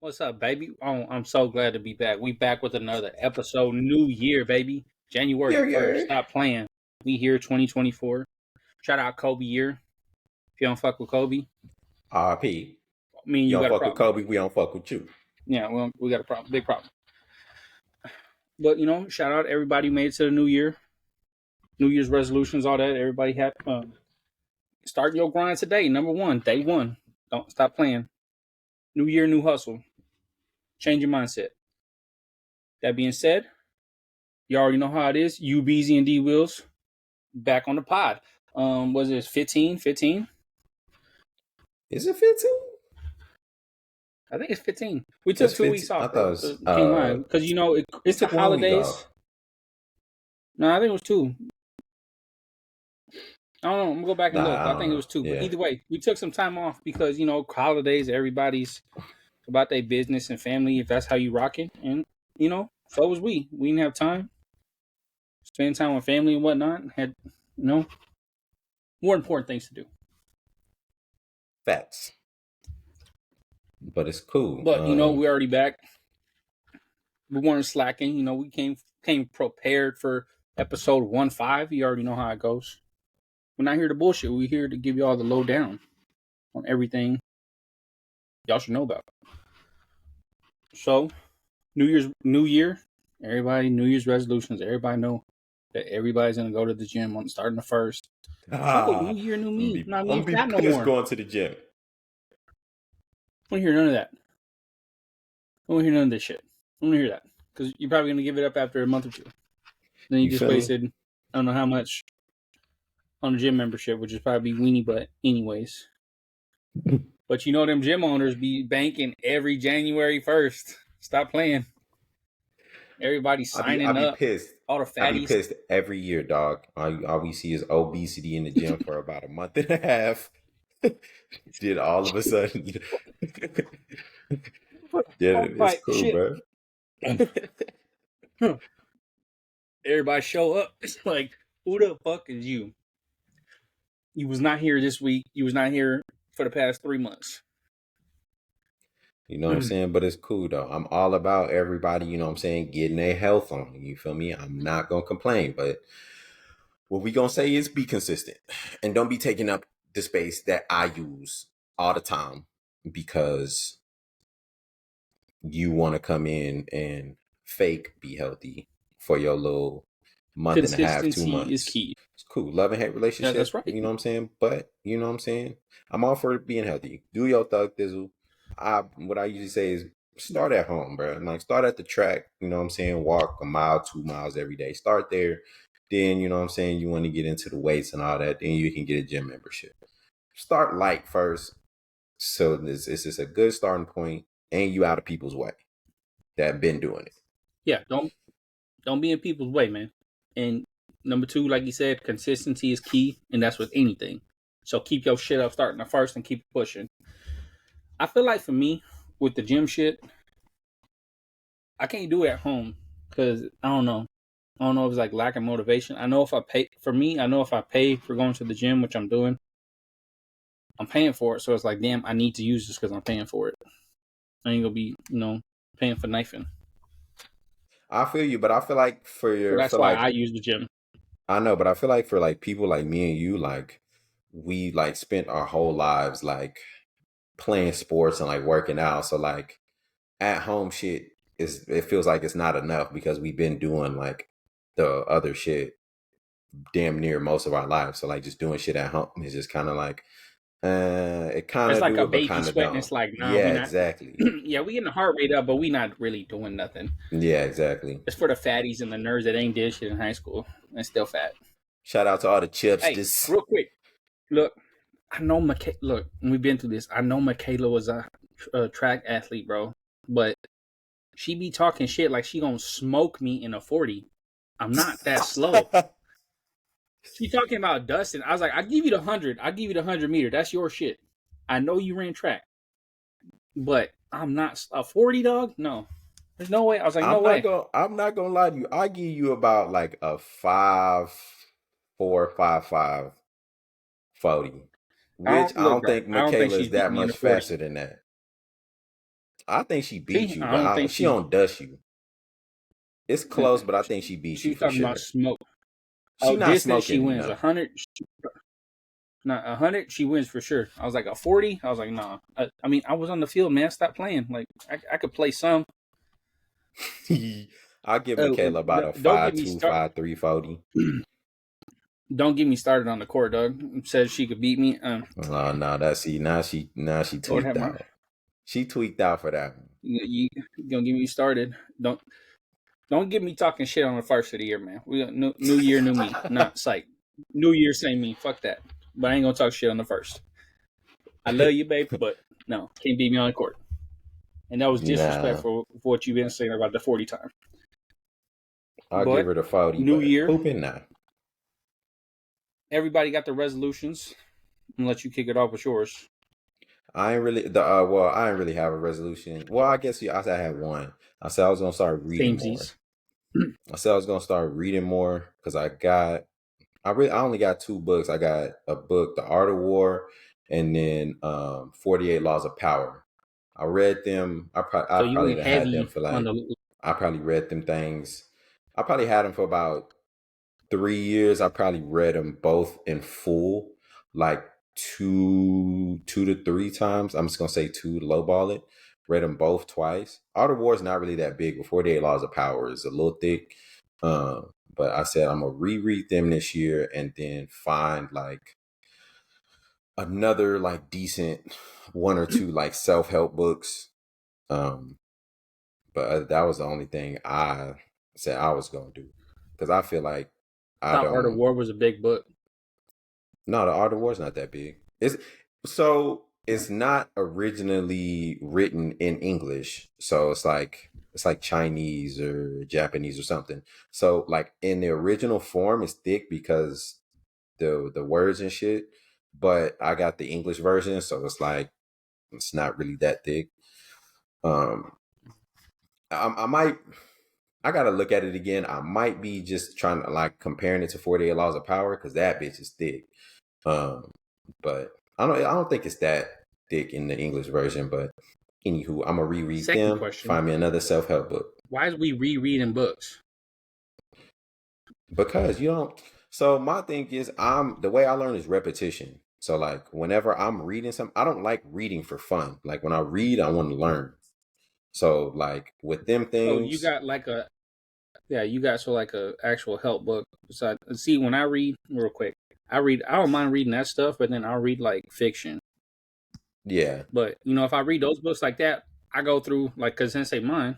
What's up, baby? Oh, I'm so glad to be back. We back with another episode. New year, baby. January Yeah, 1st. yeah. Stop playing. We here 2024. Shout out Kobe year. If you don't fuck with Kobe, RP. me and You you don't got a fuck with problem. Kobe, we don't fuck with you. Yeah, well, we got a problem. Big problem. But, shout out everybody who made it to the new year. New Year's resolutions, all that. Everybody had start your grind today. Number one, day one. Don't stop playing. New year, new hustle. Change your mindset. That being said, you already know how it is. U, Beezy, and D Wills back on the pod. Was it 15? 15? Is it 15? I think it's 15. We took It's 2 weeks 15. I off, thought it bro. was Can't lie. Because, we it's the took 1 week holidays. off. No, I think it was two. I don't know. I'm going to go back and Nah, look. I I don't think it know. was two. But Yeah. either way, we took some time off because, holidays, everybody's about their business and family, if that's how you rock it. And, so was we. We didn't have time. Spend time with family and whatnot. Had, more important things to do. Facts. But it's cool. But, we're already back. We weren't slacking. We came prepared for episode 1-5. You already know how it goes. We're not here to bullshit. We're here to give you all the lowdown on everything y'all should know about. So, New Year, everybody, New Year's resolutions. Everybody know that everybody's gonna go to the gym on starting the first. Oh, New Year, new me. No, we I'm ain't be fat no pissed more. going to the gym. I don't hear none of that. I don't hear none of this shit. I don't hear that because you're probably gonna give it up after a month or two. Then you You just feel me? wasted I don't know how much on a gym membership, which is probably weenie butt anyways. But them gym owners be banking every January 1st. Stop playing. Everybody I signing be up. pissed. All the I be fatties. pissed every year, dog. All we see is obesity in the gym for about a month and a half. Did all of a sudden. Yeah, it's Fight cool, shit. bro. Everybody show up. It's like, who the fuck is you? You was not here this week. You was not here for the past 3 months. You know what I'm saying? But it's cool though. I'm all about everybody, you know what I'm saying, getting their health on. You feel me? I'm not gonna complain, but what we gonna say is be consistent and don't be taking up the space that I use all the time because you want to come in and fake be healthy for your little month and a half, two Consistency is months. key. It's cool. Love and hate Yeah, that's relationship, right. you know what I'm saying? But you know what I'm saying? I'm all for being healthy. Do your thug thizzle. What I usually say is start at home, bro. Like start at the track, you know what I'm saying? Walk a mile, 2 miles every day. Start there. Then, you know what I'm saying, you want to get into the weights and all that, then you can get a gym membership. Start light first. So this is a good starting point and you out of people's way that been doing it. Yeah, don't be in people's way, man. And number two, like you said, consistency is key, and that's with anything. So keep your shit up starting the first and keep pushing. I feel like for me, with the gym shit, I can't do it at home because I don't know. I don't know if it's like lack of motivation. I know if I pay for me, I know if I pay for going to the gym, which I'm doing, I'm paying for it. So it's like, damn, I need to use this because I'm paying for it. I ain't gonna be, paying for knifing. I feel you, but I feel like So that's for why like I use the gym. I know, but I feel like for like people like me and you, like we like spent our whole lives like playing sports and like working out. So like at home shit is it feels like it's not enough because we've been doing like the other shit damn near most of our lives. So like just doing shit at home is just kind of like it kind It's of like do a it, but baby kind of sweating. don't. It's like, nah, we Yeah, not. exactly. Yeah, we getting the heart rate up, but we not really doing nothing. Yeah, exactly. It's for the fatties and the nerds that ain't did shit in high school and still fat. Shout out to all the chips. Hey, Just real quick, look, I know Look, we've been through this. I know Michaela was a track athlete, bro, but she be talking shit like she gonna smoke me in a 40. I'm not that slow. She talking about Dustin. I was like, I give you the 100. I give you the 100 meter. That's your shit. I know you ran track, but I'm not a 40 dog. No, there's no way. I was like, no way. I'm not gonna lie to you. I give you about like a 5'4", 5'5", 40. Which I Look, don't bro. think I don't think Michaela is she's beating that me in much the 40. faster than that. I think she beat See, you, I don't but think she don't dust you. It's close, but I think she beat you she's for talking about sure. smoke. She Oh, not distance, she smoking me, wins. no. 100, not 100, she wins for sure. I was like, a 40, I was like, nah. I mean, I was on the field, man. Stop playing. Like, I could play some. I'll give Michaela about a Don't get me 5'2", started. 5'3", 40. Don't get me started on the court, Doug. Says she could beat me. Oh no, now she Lord tweaked have mercy. out. She tweaked out for that one. You gonna get me started? Don't get me talking shit on the first of the year, man. We got new year, new me. Not psych. New year, same me. Fuck that. But I ain't gonna talk shit on the first. I love you, babe, but no, can't beat me on the court. And that was Nah, disrespectful for what you've been saying about the 40 times. I'll give But her the 40, new but year, hooping nah. everybody got the resolutions. I'm gonna let you kick it off with yours. I ain't really I ain't really have a resolution. Well, I guess I said I had one. I said I was gonna start reading more. Samesies. I said I was gonna start reading more because I only got two books. I got a book, The Art of War, and then 48 Laws of Power. I read them. I So you probably went done had them heavy for on like the. I probably read them things. I probably had them for about 3 years. I probably read them both in full, like two to three times. I'm just gonna say two to lowball it. Read them both twice. Art of War is not really that big, but 48 Laws of Power is a little thick. But I said I'm gonna reread them this year and then find like another like decent one or two like self-help books. Um, but that was the only thing I said I was gonna do because I feel like I I thought Art of don't. War was a big book. No, the Art of War is not that big. It's not originally written in English, so it's like Chinese or Japanese or something. So like in the original form, it's thick because the words and shit. But I got the English version, so it's not really that thick. Um, I might. I gotta look at it again. I might be just trying to like comparing it to 48 Laws of Power because that bitch is thick. Um, but I don't think it's that thick in the English version. But anywho, I'm gonna reread Second them. question: Find me another self help book why is we rereading books? because you don't. So my thing is, the way I learn is repetition. So like whenever I'm reading something, I don't like reading for fun. Like when I read, I want to learn. So like with them So you things, got like a you got like a actual help book. So see, when I read real quick, I don't mind reading that stuff, but then I'll read like fiction. yeah, But if I read those books like that, I go through like because Sensei mine,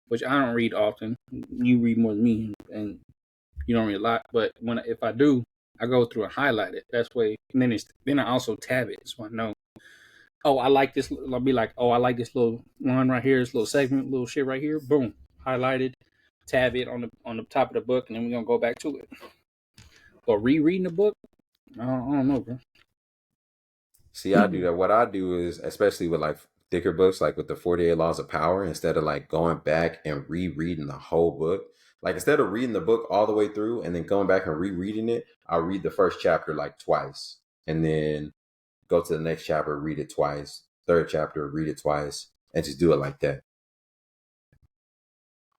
which I don't read often. You read more than me, and you don't read a lot. But if I do, I go through and highlight it. That's way. And then I also tab it, so I know. Oh, I like this. I'll be like, oh, I like this little one right here, this little segment, little shit right here. Boom, highlighted. Tab it on the top of the book, and then we're gonna go back to it. But rereading the book, I don't know, bro. see, I do that. What I do is, especially with like thicker books, like with the 48 Laws of Power, instead of like going back and rereading the whole book, like instead of reading the book all the way through and then going back and rereading it, I'll read the first chapter like twice and then go to the next chapter, read it twice, third chapter, read it twice, and just do it like that.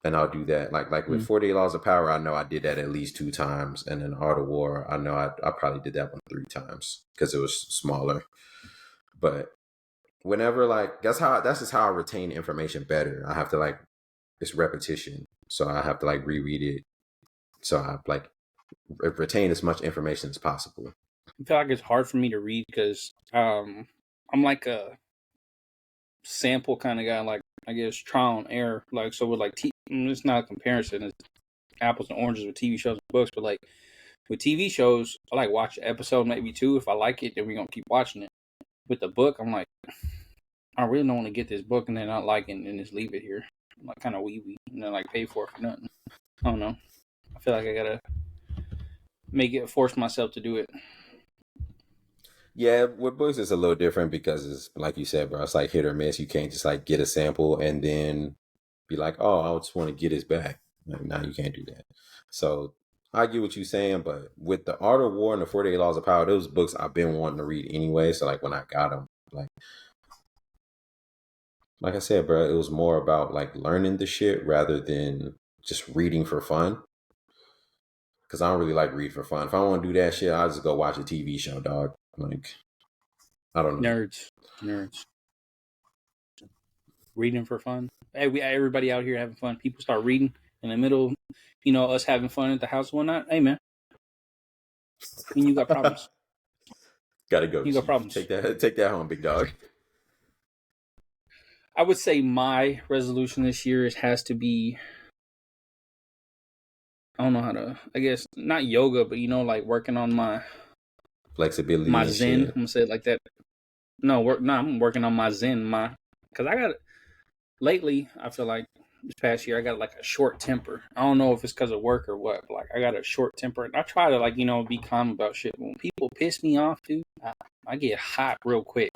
And I'll do that. Like with 48 Laws of Power, I know I did that at least 2 times. And then Art of War, I know I probably did that one 3 times because it was smaller. But whenever like that's just how I retain information better. I have to like it's repetition. So I have to like reread it. So I like retain as much information as possible. I feel like it's hard for me to read because I'm like a sample kind of guy, like I guess trial and error. Like so with like it's not a comparison, it's apples and oranges with TV shows and books, but like with TV shows, I like watch an episode maybe two. If I like it, then we're gonna keep watching it. With the book, I'm like, I really don't want to get this book and then not like it and just leave it here. I'm like kind of wee and then like pay for it for nothing. I don't know. I feel like I gotta force myself to do it. Yeah, with books it's a little different because it's like you said, bro, it's like hit or miss. You can't just like get a sample and then be like, oh, I just want to get his back. Like, nah, you can't do that. So I get what you're saying, but with the Art of War and the 48 Laws of Power, those books I've been wanting to read anyway. So like when I got them, like like I said, bro, it was more about like learning the shit rather than just reading for fun. Cause I don't really like read for fun. If I want to do that shit, I'll just go watch a TV show, dog. Like, I don't know. Nerds. Reading for fun. Hey, everybody out here having fun. People start reading in the middle, us having fun at the house and whatnot. Hey, man, you got problems. Gotta go. You got problems. Take that home, big dog. I would say my resolution this year has to be, I don't know how to, I guess not yoga, but like working on my Flexibility, my and zen. shit. I'm gonna say it like that. No, I'm working on my zen. Because I got lately. I feel like this past year I got like a short temper. I don't know if it's because of work or what, but like I got a short temper, and I try to be calm about shit. When people piss me off, dude, I get hot real quick.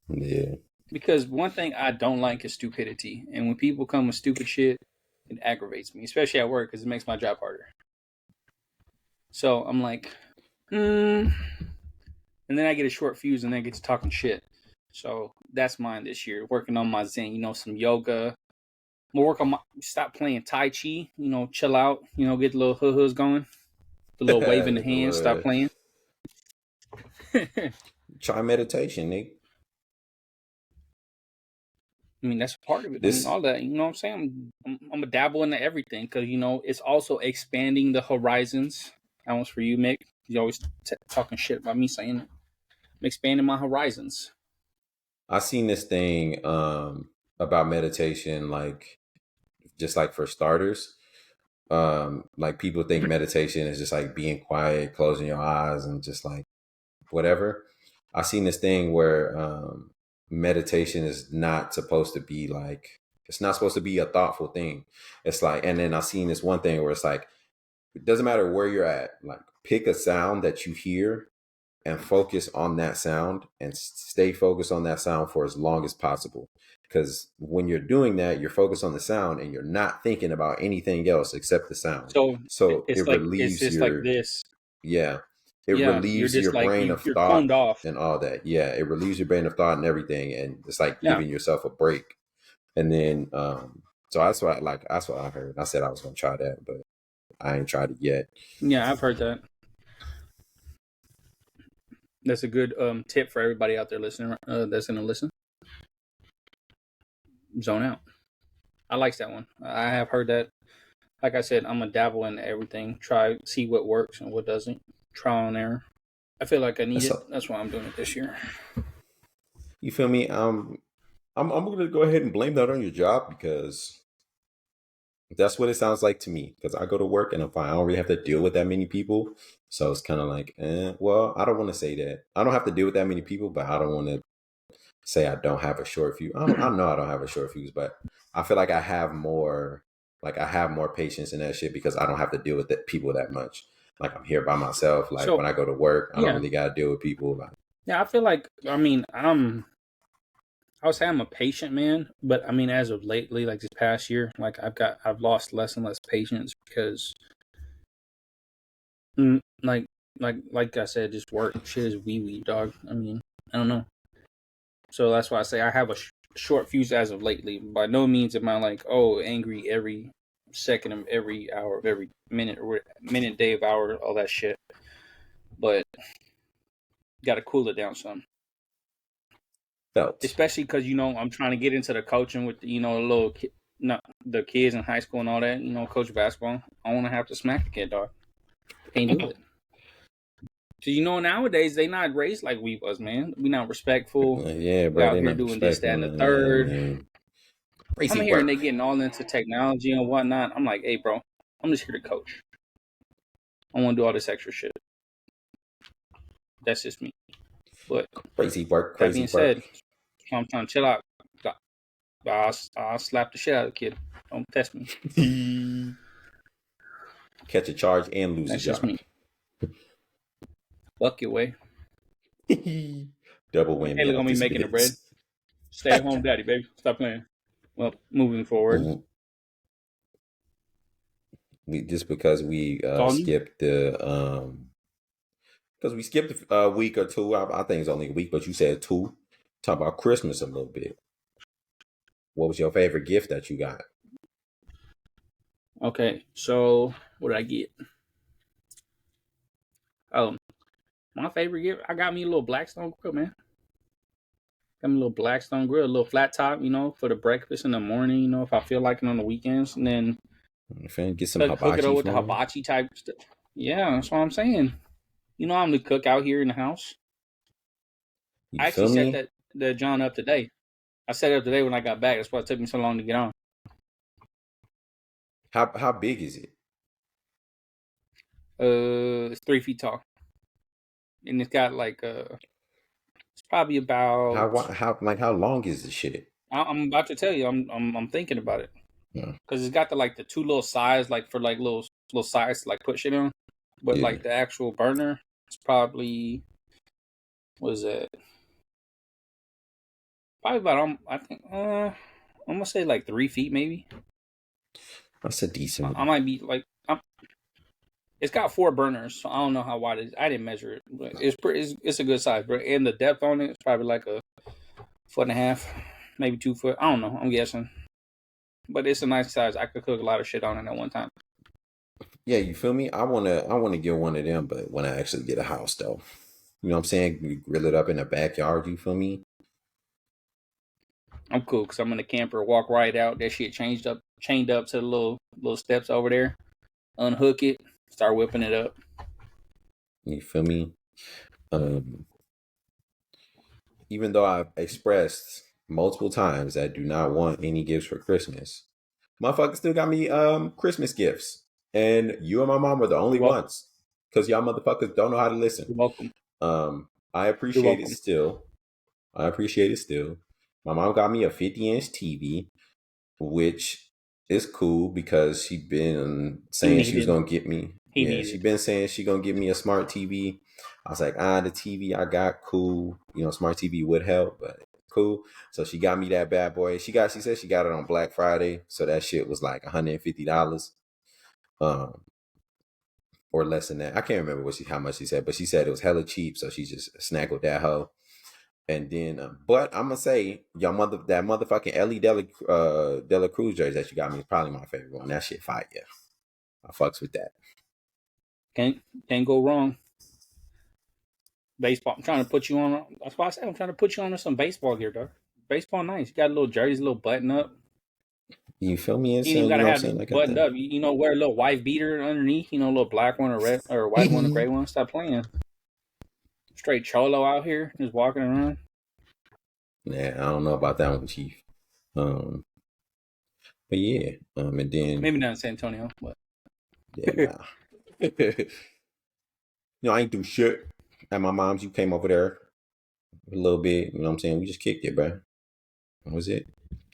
Yeah. Because one thing I don't like is stupidity, and when people come with stupid shit, it aggravates me, especially at work, because it makes my job harder. So I'm like, and then I get a short fuse, and then I get to talking shit. So that's mine this year. Working on my zen, some yoga. I'm gonna work on stop playing Tai Chi, chill out, get the little hoo-hoos going. The little wave in the hand, stop playing. Try meditation, Nick. I mean, that's a part of it. All that, what I'm saying? I'm gonna dabble into everything because, it's also expanding the horizons. That one's for you, Mick. You always talking shit about me saying it. I'm expanding my horizons. I seen this thing about meditation, like just like for starters. Like people think meditation is just like being quiet, closing your eyes, and just like whatever. I seen this thing where meditation is not supposed to be like, it's not supposed to be a thoughtful thing. It's like, and then I seen this one thing where it's like, it doesn't matter where you're at, like pick a sound that you hear and focus on that sound and stay focused on that sound for as long as possible. Because when you're doing that, you're focused on the sound and you're not thinking about anything else except the sound. So it relieves it's like this. Yeah. It relieves you're just your like, brain of you're thought toned off. and all that. Yeah. It relieves your brain of thought and everything. And it's like giving yourself a break. And then, so that's what I heard. I said I was going to try that, but I ain't tried it yet. Yeah, I've heard that. That's a good tip for everybody out there listening. That's going to listen. Zone out. I like that one. I have heard that. Like I said, I'm gonna dabble in everything. Try, see what works and what doesn't. Trial and error. I feel like I need it. That's why I'm doing it this year. You feel me? I'm gonna go ahead and blame that on your job because that's what it sounds like to me. Because I go to work and I don't really have to deal with that many people, so it's kind of like, well, I don't want to say that. I don't have to deal with that many people, but I don't want to say I don't have a short fuse. I know I don't have a short fuse, but I feel like I have more. Like I have more patience in that shit because I don't have to deal with people that much. Like I'm here by myself. Like when I go to work, I don't really gotta deal with people. Like, yeah, I feel like I would say I'm a patient man, but I mean as of lately, like this past year, like I've lost less and less patience because, like I said, just work shit is wee dog. I mean, I don't know. So that's why I say I have a short fuse as of lately. By no means am I like, angry every second of every hour of every minute or minute, day of hour, all that shit. But got to cool it down some. Especially because I'm trying to get into the coaching with the kids in high school and all that. Coach basketball. I want to have to smack the kid, dog. Can't do it. So nowadays they not raised like we was, man. We not respectful. Yeah, bro. We out here doing this, that, and the third. I'm here and they getting all into technology and whatnot. I'm like, hey, bro, I'm just here to coach. I want to do all this extra shit. That's just me. But crazy work. That being said, I'm trying to chill out. I'll slap the shit out of the kid. Don't test me. Catch a charge and lose a job. That's just me. Fuck your way. Double whammy. Hey, look on me making the bread. Stay home, daddy, baby. Stop playing. Well, moving forward. Just because we skipped the because we skipped a week or two. I think it's only a week, but you said two. Talk about Christmas a little bit. what was your favorite gift that you got? Okay, so what did I get? Oh, my favorite gift, I got me a little Blackstone grill, man. Got me a little Blackstone grill, a little flat top, for the breakfast in the morning, if I feel like it on the weekends, and then Get some hook it up hibachi with the for me. hibachi type stuff. Yeah, that's what I'm saying. I'm the cook out here in the house. You I actually feel set me? the John up today. I set it up today when I got back. That's why it took me so long to get on. How big is it? It's 3 feet tall, and it's got like it's probably about. How long is the shit? I'm about to tell you. I'm thinking about it Yeah. because it's got the two little sides like for like little sides to like put shit on, but Yeah. like the actual burner, it's probably what is that? Probably about I think I'm gonna say like 3 feet maybe. That's a decent I one. might be like it's got 4 burners, so I don't know how wide it is. I didn't measure it, but it's pretty. It's a good size, bro. And the depth on it is probably like a foot and a half, maybe 2 foot. I don't know. I'm guessing, but it's a nice size. I could cook a lot of shit on it at one time. Yeah, you feel me? I wanna get one of them, but when I actually get a house though. You know what I'm saying? We grill it up in the backyard, you feel me? I'm cool because I'm in the camper, walk right out. That shit chained up to the little steps over there. Unhook it, start whipping it up. You feel me? Um, Even though I've expressed multiple times that I do not want any gifts for Christmas, motherfuckers still got me Christmas gifts. And you and my mom are the only You're welcome. ones. Because y'all motherfuckers don't know how to listen. You're welcome. I You're appreciate it welcome. still. I appreciate it still. My mom got me a 50-inch TV, which is cool because she been He saying she was needed. gonna get me. He Yeah, she needed. been saying she gonna give me a smart TV. I was like, the TV I got, cool. Smart TV would help, but cool. So she got me that bad boy. She said she got it on Black Friday, so that shit was like $150. Um, or less than that. I can't remember how much she said, but she said it was hella cheap, so she just snaggled that hoe. And then, but I'm gonna say, that motherfucking Ellie Dela Cruz jersey that you got me is probably my favorite one. That shit fire. Yeah, I fucks with that. Can't go wrong. Baseball. I'm trying to put you on. That's why I said I'm trying to put you on some baseball gear, dog. Baseball nice. You got a little jersey, a little button up. You feel me? And You ain't so even you gotta know what I'm have saying? it Like at buttoned the up. Wear a little white beater underneath. A little black one or red or white one or gray one. Stop playing. Straight cholo out here, just walking around. yeah, I don't know about that one, Chief. Um, but yeah, and then Maybe not in San Antonio, but yeah, nah. I ain't do shit at my mom's. You came over there a little bit. You know what I'm saying? We just kicked it, bro. What was it?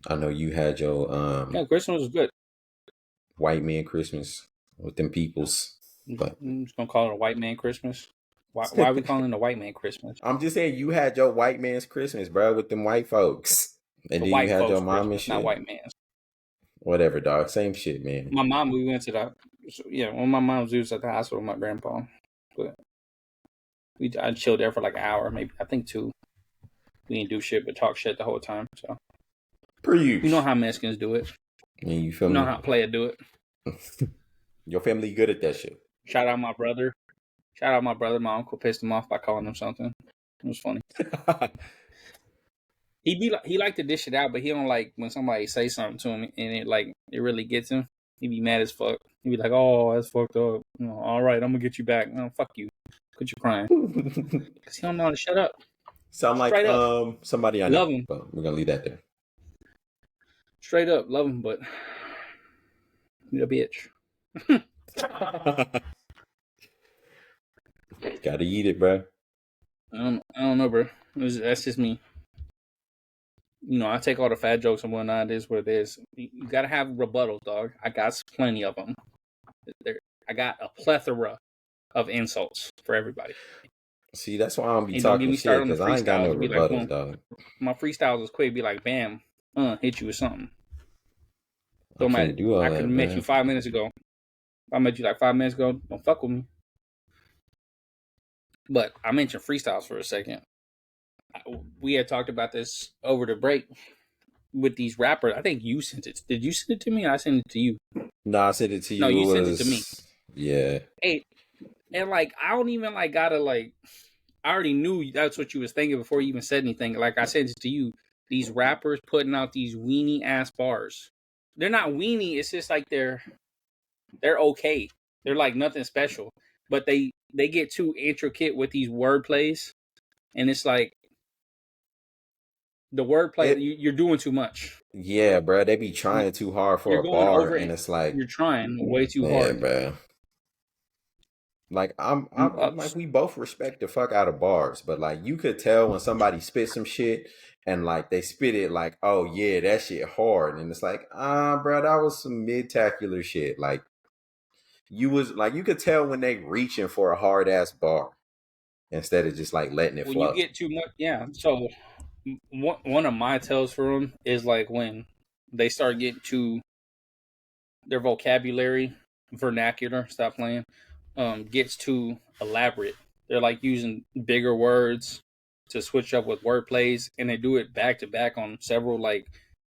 I know you had your yeah, Christmas was good. white man Christmas with them peoples, but I'm just gonna call it a white man Christmas. Why are we calling it a white man Christmas? I'm just saying you had your white man's Christmas, bro, with them white folks, and The then you white had your folks mom and Christmas, not shit. white man's. Whatever, dog. Same shit, man. My mom, we went to when my mom was at the hospital with my grandpa. But I chilled there for like an hour, maybe I think 2. We didn't do shit but talk shit the whole time. So Per you know use. how Mexicans do it. And you feel You know me? how player do it. Your family good at that shit. Shout out my brother. Shout out my brother. My uncle pissed him off by calling him something. It was funny. He liked to dish it out, but he don't like when somebody say something to him and it really gets him. He be mad as fuck. He be like, "Oh, that's fucked up." All right, I'm gonna get you back. No, fuck you. Quit you crying because he don't know how to shut up. Sound like Straight up, somebody I know, love him. but we're gonna leave that there. Straight up, love him, but you a bitch. Gotta eat it, bro. I don't know, bro. That's just me. I take all the fat jokes and whatnot. It is what it is. You gotta have rebuttals, dog. I got plenty of them. I got a plethora of insults for everybody. See, that's why I don't be And don't get talking me shit, started on the because I ain't got no freestyles. It'd be like, rebuttals, boom. dog. My freestyles is quick. Be like, bam, hit you with something. I Don't matter. can't do all I could that, have met you man. 5 minutes ago. If I met you like 5 minutes ago, don't fuck with me. But I mentioned freestyles for a second. We had talked about this over the break. with these rappers. I think you sent it. Did you send it to me? I sent it to you. No, I said it to No, you. you It sent it to me. was yeah. Hey, and like I don't even like gotta like. I already knew that's what you was thinking before you even said anything. Like I sent it to you. These rappers putting out these weenie ass bars. They're not weenie. It's just like they're okay. They're like nothing special, but they get too intricate with these word plays, and it's like the wordplay, It you're doing too much. yeah, bro. They be trying too hard for You're a going bar, over and it. it's like, You're trying way too yeah, hard. bro. Like I'm like we both respect the fuck out of bars, but like you could tell when somebody spit some shit and like they spit it like, oh yeah, that shit hard, and it's like, bro, that was some mid-tacular shit. Like you was like you could tell when they reaching for a hard ass bar instead of just like letting it When you flow. get too much, yeah. So one of my tells for them is like when they start getting to their vocabulary, vernacular, stop playing, gets too elaborate. They're like using bigger words to switch up with word plays, and they do it back to back on several like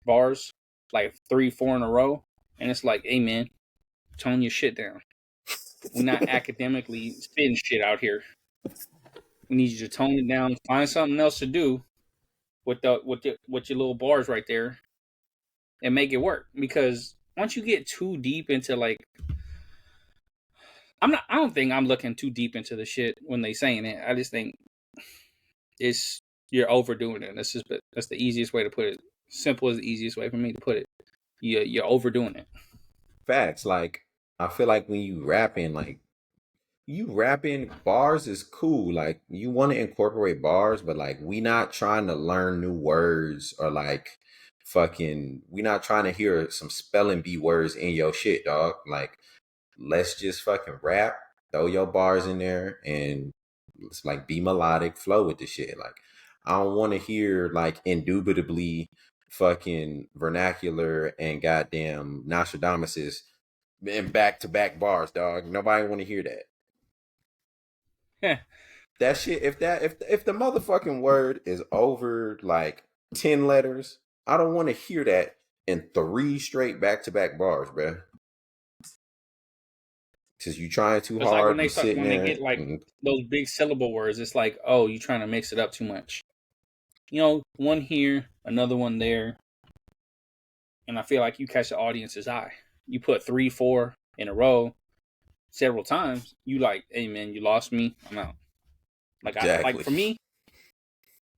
bars, like 3, 4 in a row. And it's like, hey man, tone your shit down. We're not academically spitting shit out here. We need you to tone it down, find something else to do with your little bars right there, and make it work. Because once you get too deep into like, I don't think I'm looking too deep into the shit when they saying it. I just think it's you're overdoing it. That's the easiest way to put it. Simple is the easiest way for me to put it. You're overdoing it. Facts. Like I feel like when you rapping bars is cool. Like you want to incorporate bars, but like we not trying to learn new words or like fucking we not trying to hear some spelling bee words in your shit, dog. Like let's just fucking rap, throw your bars in there and let's like be melodic, flow with the shit. Like I don't want to hear like indubitably fucking vernacular and goddamn Nostradamuses in back to back bars, dog. Nobody want to hear that. Yeah. That shit, if the motherfucking word is over like 10 letters, I don't want to hear that in 3 straight back to back bars, bro. Cause you trying too It's like hard, you sitting when they there. get like those big syllable words. It's like, oh, you trying to mix it up too much. One here, another one there, and I feel like you catch the audience's eye. You put 3, 4 in a row several times. You like, hey man, you lost me. I'm out. Like Exactly. for me,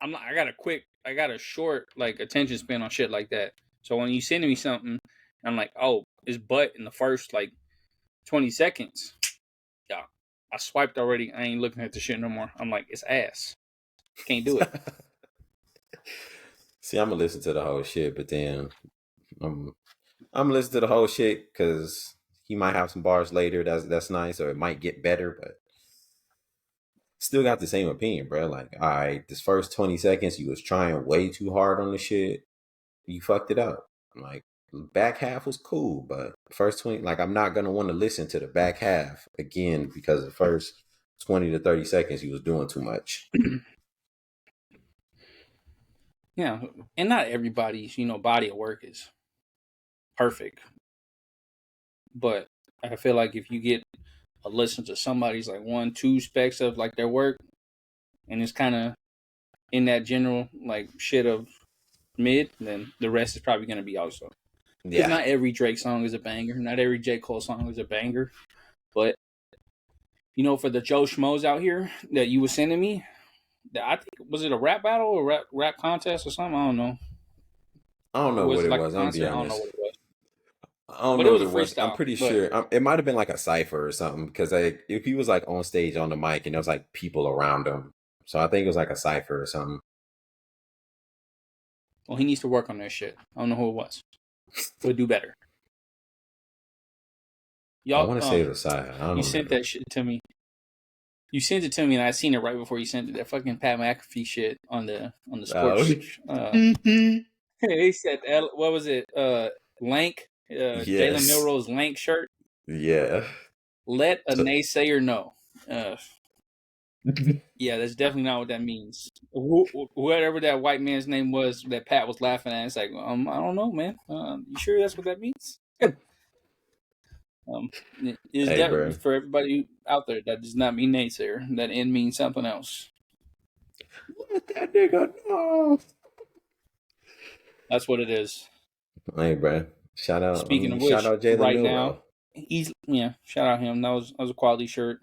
I got a short like attention span on shit like that. So when you send me something, I'm like, oh, it's butt in the first like 20 seconds. Yeah, I swiped already. I ain't looking at the shit no more. I'm like, it's ass. Can't do it. See, I'm gonna listen to the whole shit, but then I'm I'm gonna listen to the whole shit because he might have some bars later. That's nice, or it might get better, but still got the same opinion, bro. Like, all right, this first 20 seconds, you was trying way too hard on the shit. You fucked it up. Like, back half was cool, but first 20, like, I'm not gonna want to listen to the back half again because the first 20 to 30 seconds, he was doing too much. Yeah, and not everybody's body of work is perfect, but I feel like if you get a listen to somebody's like 1, 2 specs of like their work, and it's kind of in that general like shit of mid, then the rest is probably going to be also. Because Yeah. not every Drake song is a banger, not every J. Cole song is a banger, but for the Joe Schmoes out here that you were sending me, I think was it a rap battle or rap contest or something? I don't know. I don't know Was what it it like was. a I'm gonna be concert? I don't know honest. what it was, I don't but it know was what a it was. I'm freestyle. pretty But sure it might have been like a cipher or something because if he was like on stage on the mic and there was like people around him, so I think it was like a cipher or something. well, he needs to work on that shit. I don't know who it was. He'll do better. I Y'all, want to say it was Sci. I you don't sent remember. that shit to me. You sent it to me, and I seen it right before you sent it. That fucking Pat McAfee shit on the Oh, sports. He said, what was it? Lank, Jalen yes, Milrose Lank shirt. yeah. Let a So, naysayer know. Uh, Yeah, that's definitely not what that means. Whatever that white man's name was that Pat was laughing at, it's like, I don't know, man. You sure that's what that means? It is Hey, that bro. for everybody out there? That does not mean naysayer. That N means something else. Let that nigga know. That's what it is. Hey, bro. Shout out. I Speaking mean, of shout which, out Jalen right Milrow. now, shout out him. That was a quality shirt.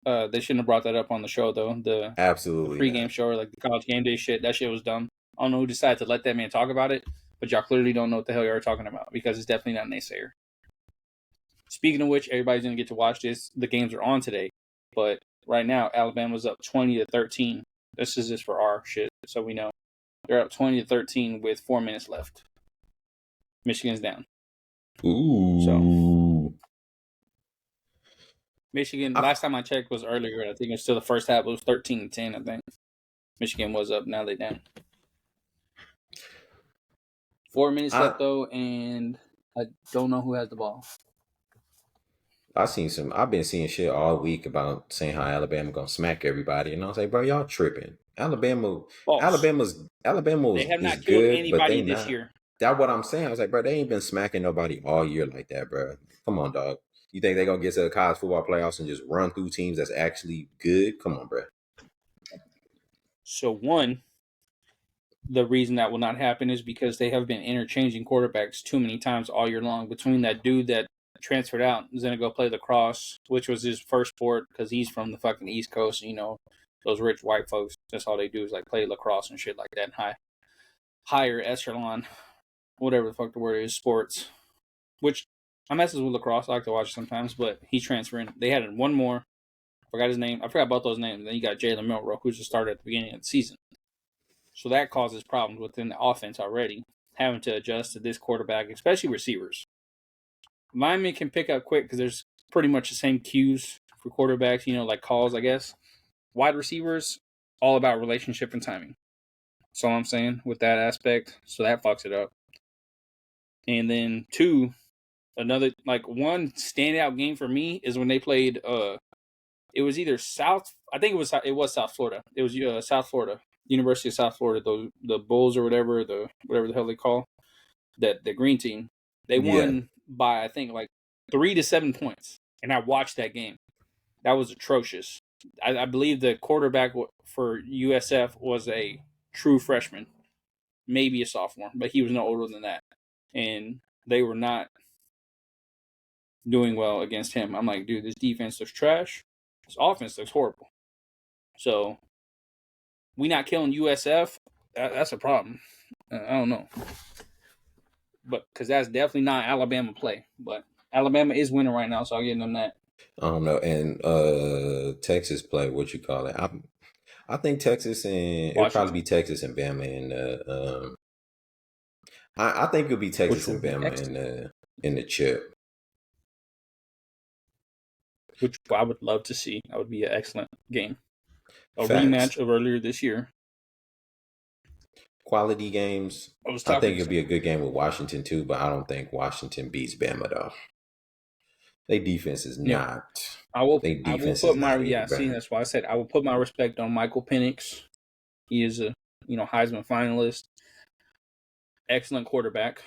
They shouldn't have brought that up on the show though. The Absolutely pregame not. show or like the college game day shit. That shit was dumb. I don't know who decided to let that man talk about it, but y'all clearly don't know what the hell you're talking about because it's definitely not naysayer. Speaking of which, everybody's gonna get to watch this. The games are on today, but right now Alabama's up 20-13. This is just for our shit, so we know they're up 20-13 with 4 minutes left. Michigan's down. Ooh. So Michigan, last time I checked was earlier. I think it's still the first half. It was 13-10. I think Michigan was up. Now they down. 4 minutes left though, and I don't know who has the ball. I've been seeing shit all week about saying how Alabama gonna smack everybody, and I was like, bro, y'all tripping. False. Alabama They have is not killed good, but anybody they this not. year. That's what I'm saying. I was like, bro, they ain't been smacking nobody all year like that, bro. Come on, dog. You think they gonna get to the college football playoffs and just run through teams that's actually good? Come on, bro. So one, the reason that will not happen is because they have been interchanging quarterbacks too many times all year long. Between that dude that transferred out is going to go play lacrosse, which was his first sport because he's from the fucking East Coast. You know, those rich white folks, that's all they do is like play lacrosse and shit like that. Higher echelon, whatever the fuck the word is, sports. Which I messes with lacrosse. I like to watch it sometimes, but he's transferring. They had one more. Forgot his name. I forgot about those names. Then you got Jalen Milrow, who's just started at the beginning of the season. So that causes problems within the offense already, having to adjust to this quarterback, especially receivers. Linemen can pick up quick because there's pretty much the same cues for quarterbacks, like calls, I guess. Wide receivers, all about relationship and timing. That's all I'm saying with that aspect. So that fucks it up. And then two, another one standout game for me is when they played. It was either I think it was South Florida. It was South Florida, University of South Florida. The Bulls or whatever the hell they call that the green team. They Yeah. won by I think like 3 to 7 points, and I watched that game. That was atrocious. I believe the quarterback for USF was a true freshman, maybe a sophomore, but he was no older than that, and they were not doing well against him. I'm like, dude, this defense looks trash. This offense looks horrible. So we not killing USF. That's a problem. I don't know, but because that's definitely not Alabama play. But Alabama is winning right now, so I'll give them that. I don't know. And Texas play, what you call it? I think Texas and it'll probably be Washington, Texas and Bama I think it'll be Texas which will and be Bama excellent. in the chip. Which I would love to see. That would be an excellent game. A Facts. rematch of earlier this year. Quality games. I was I talking think to it'll be a good game with Washington too, but I don't think Washington beats Bama though. Their defense is not. I will put my even see, better. that's why I said I will put my respect on Michael Penix. He is a Heisman finalist. Excellent quarterback.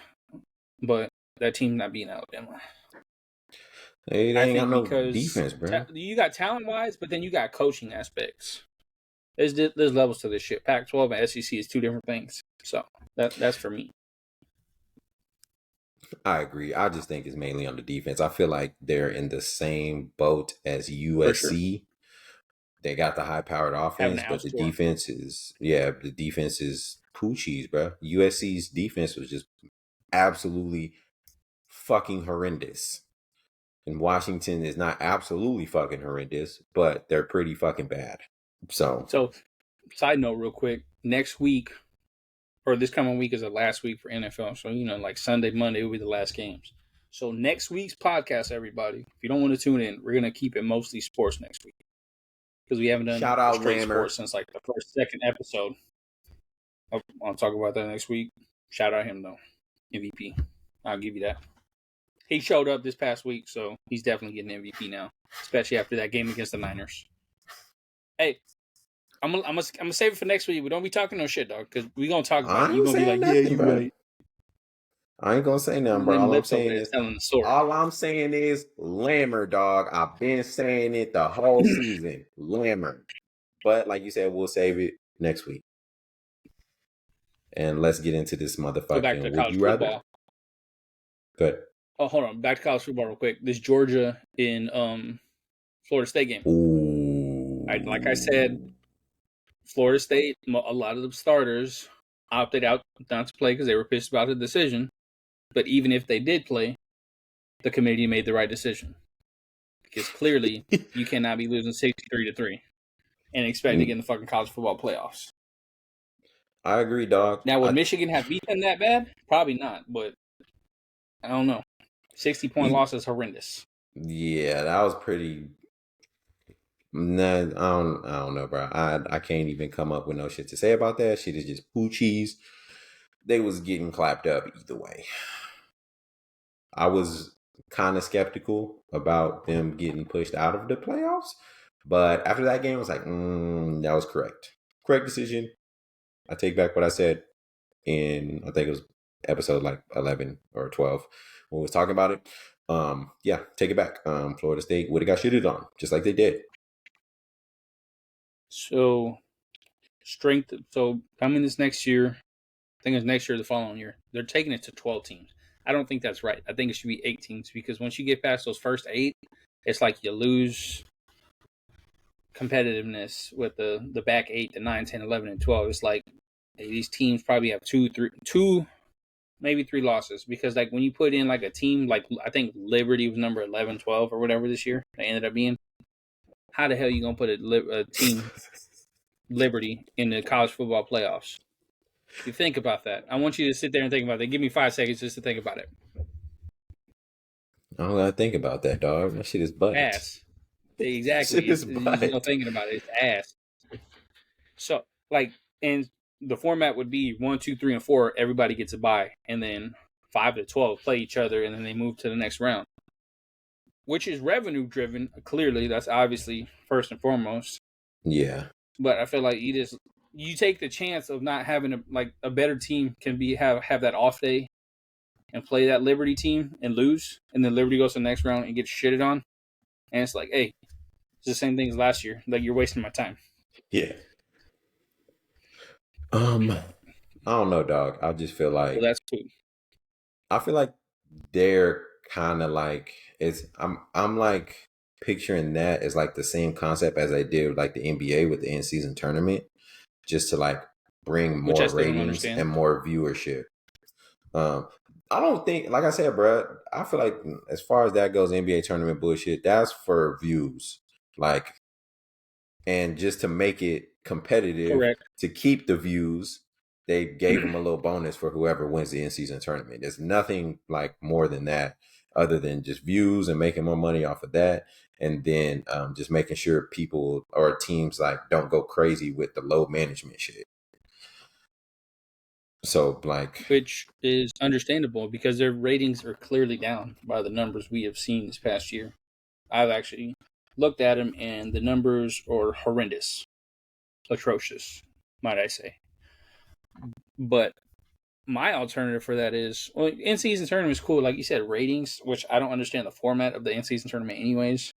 But that team's not beating Alabama. They I ain't got think no because defense, bro. you got talent wise, but then you got coaching aspects. There's levels to this shit. Pac-12 and SEC is two different things. So that's for me. I agree. I just think it's mainly on the defense. I feel like they're in the same boat as For sure. USC. They got the high powered Having offense, an but the outscore. defense is poochies, bro. USC's defense was just absolutely fucking horrendous. And Washington is not absolutely fucking horrendous, but they're pretty fucking bad. So Side note, real quick. Next week, or this coming week, is the last week for NFL. So like Sunday, Monday will be the last games. So next week's podcast, everybody, if you don't want to tune in, we're gonna keep it mostly sports next week because we haven't done shout a out straight Rammer. sports since like the second episode. I'll talk about that next week. Shout out him though, MVP. I'll give you that. He showed up this past week, so he's definitely getting MVP now, especially after that game against the Niners. Hey, I'm gonna save it for next week. We don't be talking no shit, dog, because we gonna talk about I it. You ain't gonna be saying like, yeah, nothing, you bro. right. I ain't gonna say nothing, bro. Them lips over there telling the story. All I'm saying is Lammer, dog. I've been saying it the whole season. Lammer. But like you said, we'll save it next week. And let's get into this Go back motherfucking to would college you rather? football. Good. Oh, hold on. Back to college football real quick. This Georgia in Florida State game. Ooh. Like I said, Florida State, a lot of the starters opted out not to play because they were pissed about the decision. But even if they did play, the committee made the right decision. Because clearly, you cannot be losing 63-3 and expect to get in the fucking college football playoffs. I agree, dog. Now, would Michigan have beat them that bad? Probably not, but I don't know. 60-point loss is horrendous. Yeah, that was pretty. Nah, I don't know, bro. I can't even come up with no shit to say about that. Shit is just poochies. They was getting clapped up either way. I was kind of skeptical about them getting pushed out of the playoffs, but after that game, I was like, that was correct. Correct decision. I take back what I said in, I think it was episode like 11 or 12 when we was talking about it. Yeah, take it back. Florida State would have got shitted on, just like they did. So, strength. So, coming this next year, I think it's next year or the following year, they're taking it to 12 teams. I don't think that's right. I think it should be 8 teams because once you get past those first 8, it's like you lose competitiveness with the back 8, the 9, 10, 11, and 12. It's like these teams probably have 2, maybe 3 losses because like when you put in like a team like I think Liberty was number 11, 12 or whatever this year they ended up being. How the hell are you gonna put a team Liberty in the college football playoffs? You think about that. I want you to sit there and think about that. Give me 5 seconds just to think about it. I don't gotta think about that, dog. That shit is butt. Ass. Exactly. Shit is butt. You know, thinking about it, it's ass. So, like, and the format would be 1, 2, 3, and 4. Everybody gets a bye, and then 5 to 12 play each other, and then they move to the next round, which is revenue driven. Clearly, that's obviously first and foremost. Yeah. But I feel like you take the chance of not having a better team can have that off day and play that Liberty team and lose, and then Liberty goes to the next round and gets shitted on, and it's like, hey, it's the same thing as last year. Like you're wasting my time. Yeah. I don't know, dog. I just feel like Well, that's cool. I feel like they're kind of like I'm like picturing that as like the same concept as they did like the NBA with the in-season tournament, just to like bring more ratings and more viewership. I don't think, like I said, bro, I feel like as far as that goes, NBA tournament bullshit, that's for views. Like, and just to make it competitive, Correct. to keep the views, they gave them a little bonus for whoever wins the in-season tournament. There's nothing like more than that other than just views and making more money off of that. And then just making sure people or teams like don't go crazy with the load management shit. So like, which is understandable because their ratings are clearly down by the numbers we have seen this past year. I've actually looked at them and the numbers are horrendous, atrocious, might I say. But my alternative for that is, well, in-season tournament is cool. Like you said, ratings, which I don't understand the format of the in-season tournament anyways.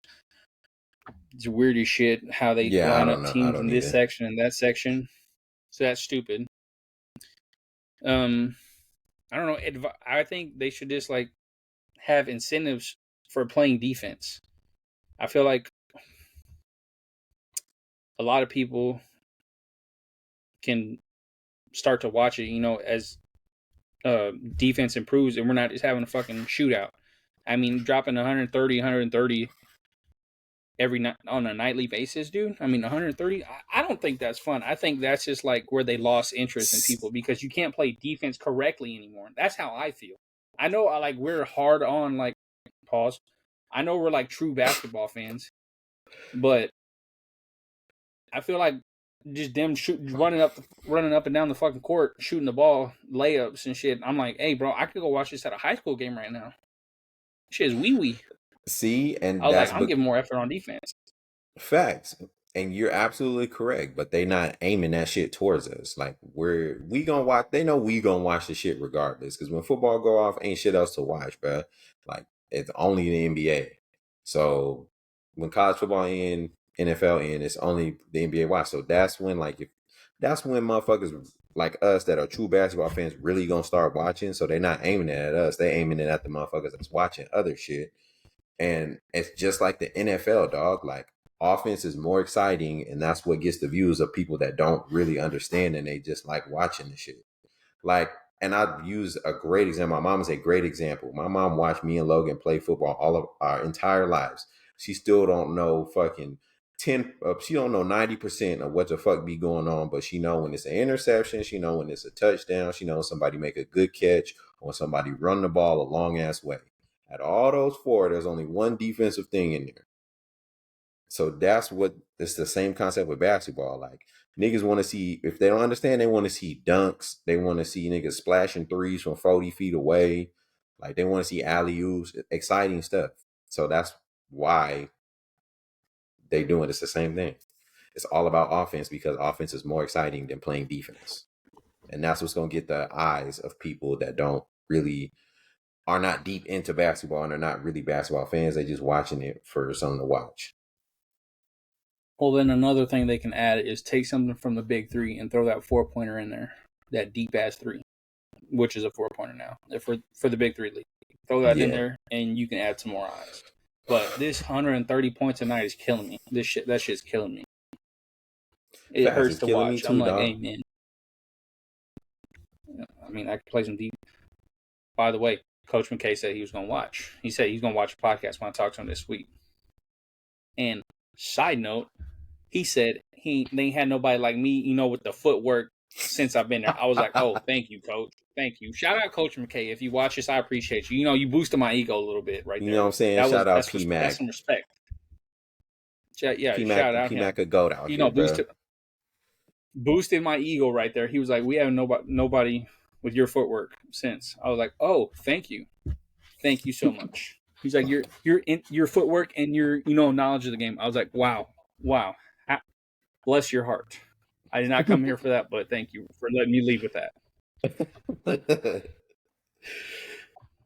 It's weird as shit how they line up teams in this section and that section. So that's stupid. I don't know. I think they should just like have incentives for playing defense. I feel like a lot of people can start to watch it, you know, as defense improves and we're not just having a fucking shootout. I mean, dropping 130 every night on a nightly basis, dude. I mean, 130. I don't think that's fun. I think that's just like where they lost interest in people because you can't play defense correctly anymore. That's how I feel. I know, we're hard on like pause. I know we're like true basketball fans, but I feel like just them running up and down the fucking court, shooting the ball, layups and shit. I'm like, hey, bro, I could go watch this at a high school game right now. Shit is wee. See, and I'm giving more effort on defense. Facts. And you're absolutely correct, but they not aiming that shit towards us. Like we gonna watch. They know we gonna watch the shit regardless. Because when football go off, ain't shit else to watch, bro. Like it's only the NBA. So when college football in, NFL in, it's only the NBA watch. So that's when if that's when motherfuckers like us that are true basketball fans really gonna start watching. So they're not aiming it at us. They aiming it at the motherfuckers that's watching other shit. And it's just like the NFL, dog. Like offense is more exciting, and that's what gets the views of people that don't really understand and they just like watching the shit. Like, and I've used a great example. My mom is a great example. My mom watched me and Logan play football all of our entire lives. She still don't know fucking 10. She don't know 90% of what the fuck be going on, but she know when it's an interception. She know when it's a touchdown. She knows somebody make a good catch or somebody run the ball a long ass way. At all those four, there's only one defensive thing in there. So that's what it's the same concept with basketball. Like niggas want to see, if they don't understand, they want to see dunks. They want to see niggas splashing threes from 40 feet away. Like they want to see alley oops, exciting stuff. So that's why they doing it. It's the same thing. It's all about offense because offense is more exciting than playing defense. And that's what's gonna get the eyes of people that don't really are not deep into basketball and are not really basketball fans. They just watching it for something to watch. Well, then another thing they can add is take something from the big three and throw that 4-pointer in there, that deep ass three, which is a 4-pointer now for the big three league. Throw that in there, and you can add some more eyes. But this 130 points a night is killing me. That shit's killing me. It hurts to watch. I'm like, hey man. I mean, I could play some deep. By the way, Coach McKay said he was going to watch. He said he's going to watch the podcast when I talk to him this week. And side note, he said they ain't had nobody like me, with the footwork since I've been there. I was like, oh, thank you, Coach. Thank you. Shout out Coach McKay. If you watch this, I appreciate you. You boosted my ego a little bit right there. You know what I'm saying? Shout out P-Mac. That's some respect. Yeah, P-Mac, shout out P-Mac him. A goat out here, boosted my ego right there. He was like, we have nobody with your footwork since. I was like, oh, thank you so much. He's like, your footwork and your knowledge of the game. I was like, wow, bless your heart. I did not come here for that, but thank you for letting me leave with that.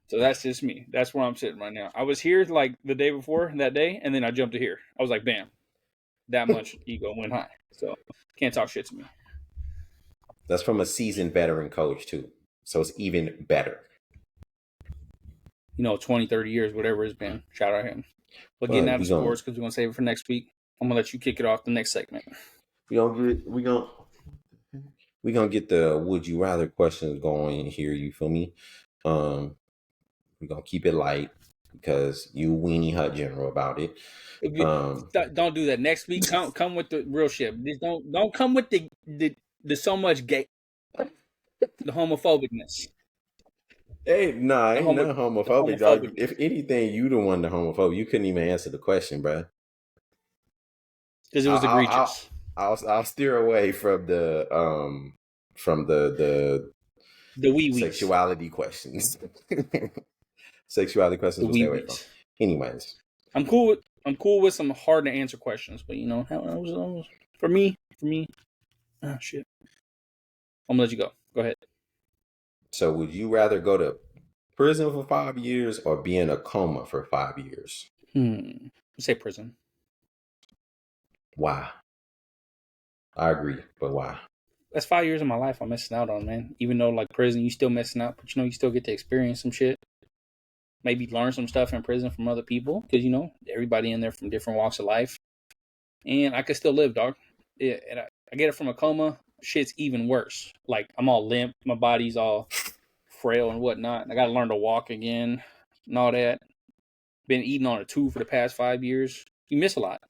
So that's just me. That's where I'm sitting right now. I was here like the day before that day, and then I jumped to here. I was like, bam, that much ego went high. So can't talk shit to me. That's from a seasoned veteran coach too. So it's even better. 20, 30 years, whatever it's been. Shout out him. But getting out of sports, because we're going to save it for next week. I'm going to let you kick it off the next segment. We gonna get the would you rather questions going here, you feel me? We're gonna keep it light because you weenie hut general about it. Don't do that. Next week, come with the real shit. Just don't come with the so much gay, the homophobicness. Hey, ain't nothing homophobic, dog. If anything, you the one the homophobic. You couldn't even answer the question, bro. Because it was egregious. I'll steer away from the wee sexuality questions. Sexuality questions will stay away from. Anyways, I'm cool with some hard to answer questions, but for me. Oh shit. I'm gonna let you go. Go ahead. So would you rather go to prison for 5 years or be in a coma for 5 years? Say prison. Why? I agree, but why? That's 5 years of my life I'm missing out on, man. Even though like prison, you still missing out, but you still get to experience some shit. Maybe learn some stuff in prison from other people, because everybody in there from different walks of life. And I could still live, dog. Yeah, and I get it from a coma. Shit's even worse. Like I'm all limp, my body's all frail and whatnot. I got to learn to walk again and all that. Been eating on a tube for the past 5 years. You miss a lot.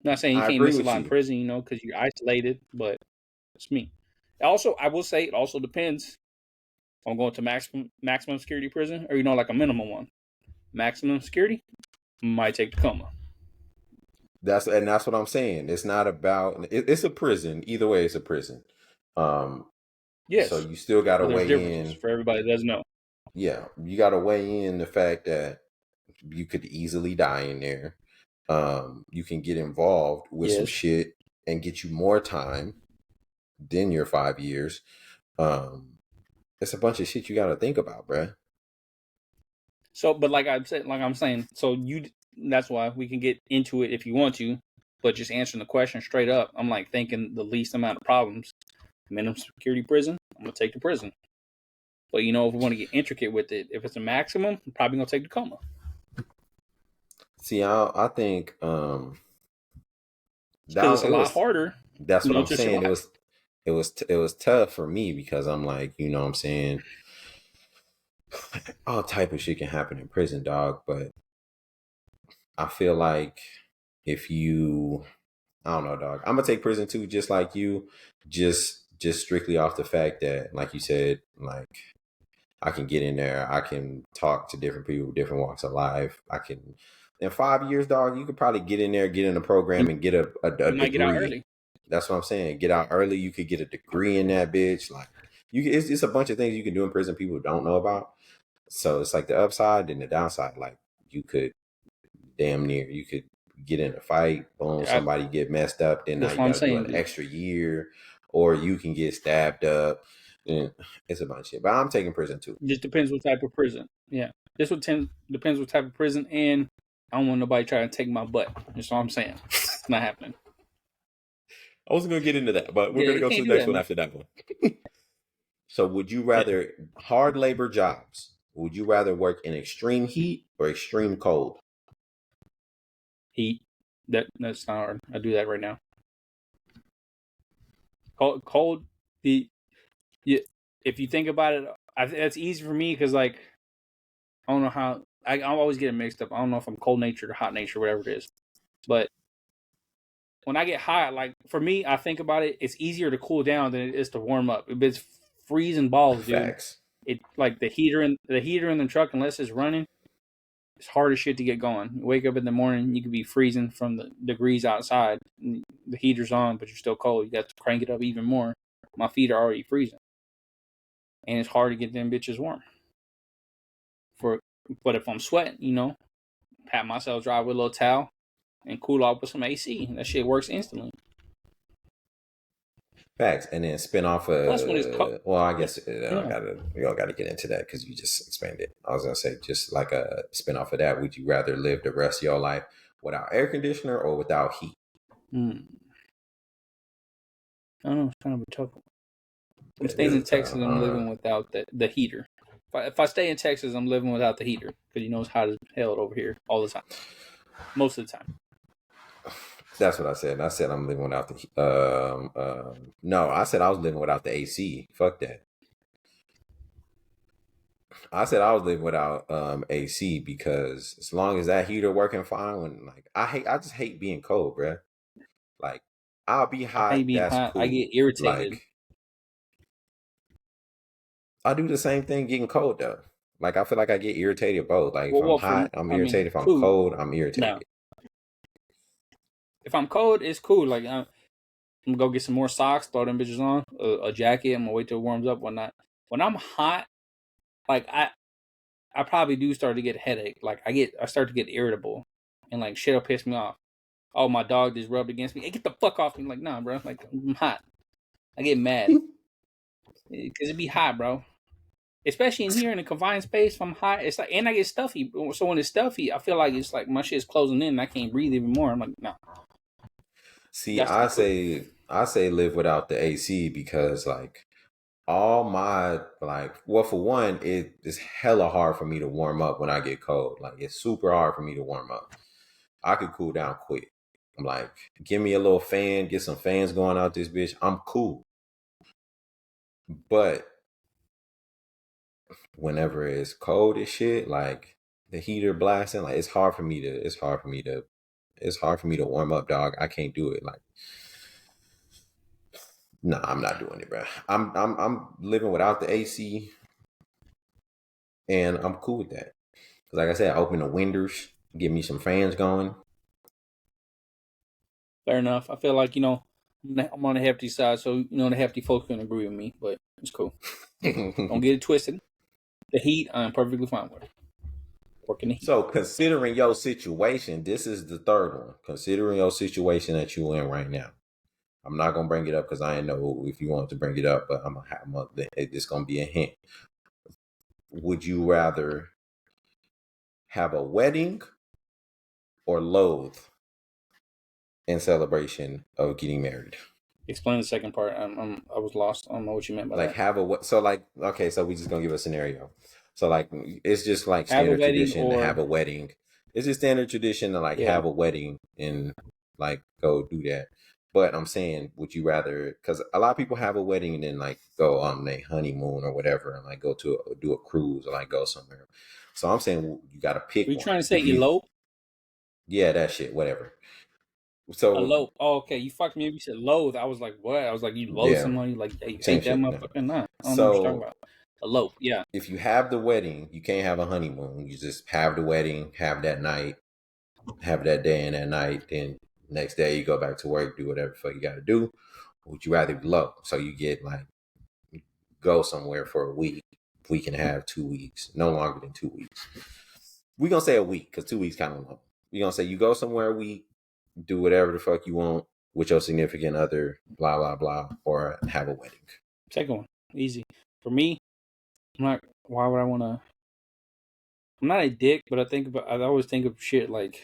I'm not saying you can't miss a lot in prison, because you're isolated, but it's me. Also, I will say it also depends. If I'm going to maximum security prison or like a minimum one. Maximum security might take the coma. That's what I'm saying. It's not about it's a prison. Either way, it's a prison. Yes. So you still got to weigh in for everybody that doesn't know. Yeah, you got to weigh in the fact that you could easily die in there. you can get involved with some Yes. shit and get you more time than your 5 years. It's a bunch of shit you got to think about, bruh. So, but like I'm saying, so that's why we can get into it if you want to, but just answering the question straight up, I'm like thinking the least amount of problems. Minimum security prison, I'm gonna take the prison. But if we want to get intricate with it, if it's a maximum, I'm probably gonna take the coma. See, I think Because it's a lot harder. That's what I'm to saying. survive. It was tough for me because I'm like, you know what I'm saying, all type of shit can happen in prison, dog. But I feel like if you, I don't know, dog. I'm gonna take prison too, just like you, just strictly off the fact that, like you said, like I can get in there, I can talk to different people, different walks of life. I can, in 5 years, dog, you could probably get in there, get in a program, and get a You might get out degree. early. That's what I'm saying. Get out early. You could get a degree in that bitch. Like it's a bunch of things you can do in prison people don't know about. So it's like the upside and the downside. Like you could you could get in a fight, boom, somebody get messed up, then now That's you what I'm got to do saying. an extra year, or you can get stabbed up. And it's a bunch of shit. But I'm taking prison too. Just depends what type of prison. Yeah, depends what type of prison, and I don't want nobody trying to take my butt. That's all I'm saying. It's not happening. I wasn't gonna get into that, but we're Yeah, gonna you go to can't the do next that, one man. after that one. So would you Yeah. rather hard labor jobs? Would you rather work in extreme heat or extreme cold? Heat. That's not hard. I do that right now. Cold. If you think about it, that's easy for me because like I don't know how I always get it mixed up. I don't know if I'm cold natured or hot natured, whatever it is. But when I get hot, like for me, I think about it. It's easier to cool down than it is to warm up. If it's freezing balls, dude, Facts. it like the heater in the truck, unless it's running, it's hard as shit to get going. You wake up in the morning, you could be freezing from the degrees outside. The heater's on, but you're still cold. You got to crank it up even more. My feet are already freezing, and it's hard to get them bitches warm. But if I'm sweating, pat myself dry with a little towel and cool off with some AC. That shit works instantly. Facts. And then spin off Plus, when it's cold, well, I guess yeah. we all gotta get into that because you just expanded. I was gonna say just like a spin off of that, would you rather live the rest of your life without air conditioner or without heat? I don't know. It's kind of a tough one. I'm It staying is in a tough. Texas. I'm living without the heater. If I stay in Texas, I'm living without the heater because it's hot as hell over here all the time. Most of the time. That's what I said. I said I'm living without the. No, I said I was living without the AC. Fuck that. I said I was living without AC because as long as that heater working fine, when like I just hate being cold, bruh. Like I'll be I hate hot, being that's hot. I get cool. irritated. Like I do the same thing getting cold though. Like I feel like I get irritated both. Like if I'm hot, I'm irritated. If I'm cool. cold, I'm irritated. Now, if I'm cold, it's cool. Like I'm gonna go get some more socks, throw them bitches on, a jacket. I'm gonna wait till it warms up, whatnot. When I'm hot, like I probably do start to get a headache. Like I start to get irritable, and like shit'll piss me off. Oh, my dog just rubbed against me. Hey, get the fuck off me! Like, nah, bro. Like I'm hot. I get mad because it be hot, bro. Especially in here in a confined space, if I'm hot, it's like, and I get stuffy. So when it's stuffy, I feel like it's like my shit's closing in, and I can't breathe even more. I'm like, nah. See, I say live without the AC because like all my like well for one, it is hella hard for me to warm up when I get cold. Like it's super hard for me to warm up. I could cool down quick. I'm like, give me a little fan, get some fans going out this bitch. I'm cool. But whenever it's cold as shit, like the heater blasting, like it's hard for me to warm up, dog. I can't do it. Like, nah, I'm not doing it, bro. I'm living without the AC, and I'm cool with that. Cause like I said, I open the windows, get me some fans going. Fair enough. I feel like I'm on the hefty side, so the hefty folks can agree with me, but it's cool. Don't get it twisted. The heat, I'm perfectly fine with. Working the heat. So considering your situation, this is the third one. Considering your situation that you in right now. I'm not gonna bring it up because I didn't know if you want to bring it up, but it's gonna be a hint. Would you rather have a wedding or loathe in celebration of getting married? Explain the second part. I was lost. I don't know what you meant by that. So we just gonna give a scenario. So like it's just like Have a standard wedding tradition to have a wedding. It's just standard tradition to like have a wedding and like go do that. But I'm saying, would you rather? Because a lot of people have a wedding and then like go on their honeymoon or whatever, and like do a cruise or like go somewhere. So I'm saying you got to pick. Are you one. trying to say elope? Yeah, that shit. Whatever. So elope. Oh, okay. You fucked me up. You said loathe. I was like, what? I was like, you loathe somebody? Like, yeah, you hate that motherfucker? No. I don't know what you're talking about. Elope. Yeah. If you have the wedding, you can't have a honeymoon. You just have the wedding, have that night, have that day and that night. Then next day you go back to work, do whatever the fuck you got to do. Would you rather be low? So you get like go somewhere for a week and a half, 2 weeks, no longer than 2 weeks. We're gonna say a week because 2 weeks kind of long. We're gonna say you go somewhere a week, do whatever the fuck you want with your significant other, blah blah blah, or have a wedding. Second one, easy for me. I'm not. Why would I want to? I'm not a dick, but I always think of shit like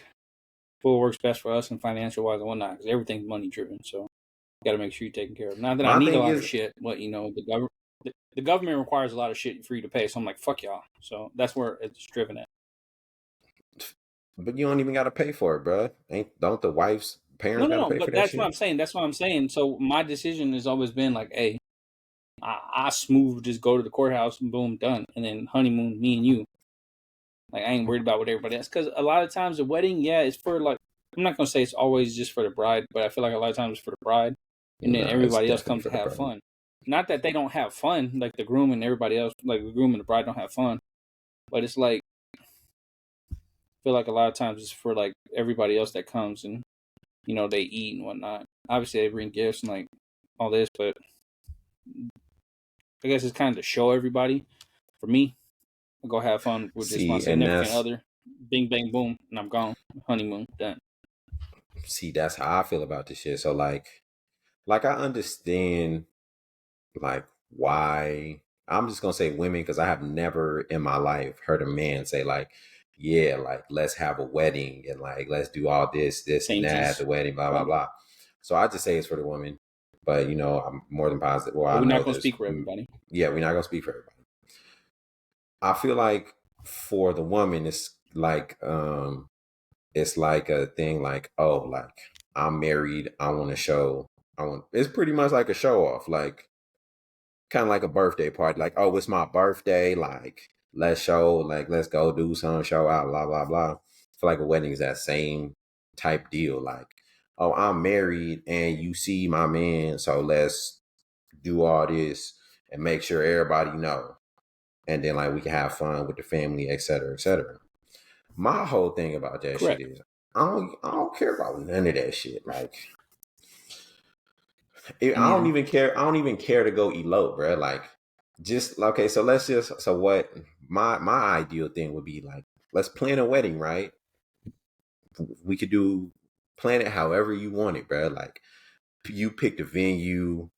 what works best for us and financial wise and whatnot, because everything's money driven. So you got to make sure you're taken care of. Not that I need a lot of shit, but the government requires a lot of shit for you to pay. So I'm like, fuck y'all. So that's where it's driven at. But you don't even got to pay for it, bro. Don't the wife's parents got to pay for that that's shit? what I'm saying. That's what I'm saying. So my decision has always been like, hey, I smooth just go to the courthouse and boom, done. And then honeymoon, me and you. Like, I ain't worried about what everybody else. Because a lot of times the wedding, yeah, it's for like, I'm not going to say it's always just for the bride, but I feel like a lot of times it's for the bride. And then everybody else comes to have fun. Not that they don't have fun, like the groom and everybody else, like the groom and the bride don't have fun. But it's like, I feel like a lot of times it's for like everybody else that comes and, you know, they eat and whatnot. Obviously, they bring gifts and like all this, but I guess it's kind of to show everybody. For me, I go have fun with just my significant other. Bing, bang, boom, and I'm gone. Honeymoon, done. See, that's how I feel about this shit. So like I understand like why I'm just gonna say women because I have never in my life heard a man say like, yeah, like let's have a wedding and like let's do all this and that at the wedding, blah blah blah. So I just say it's for the woman, but you know I'm more than positive. Well, we're not gonna speak for everybody. Yeah, we're not gonna speak for everybody. I feel like for the woman, it's like a thing like, oh, like I'm married, I want to show. It's pretty much like a show off, like kind of like a birthday party. Like, oh, it's my birthday. Like, let's show. Like, let's go do some show out. Blah blah blah. I feel like a wedding is that same type deal. Like, oh, I'm married and you see my man, so let's do all this and make sure everybody know. And then like we can have fun with the family, et cetera, et cetera. My whole thing about that shit is I don't care about none of that shit. Like I don't even care. I don't even care to go elope, bro. Like just okay. So what my ideal thing would be like, let's plan a wedding, right? We could plan it however you want it, bro. Like you pick the venue,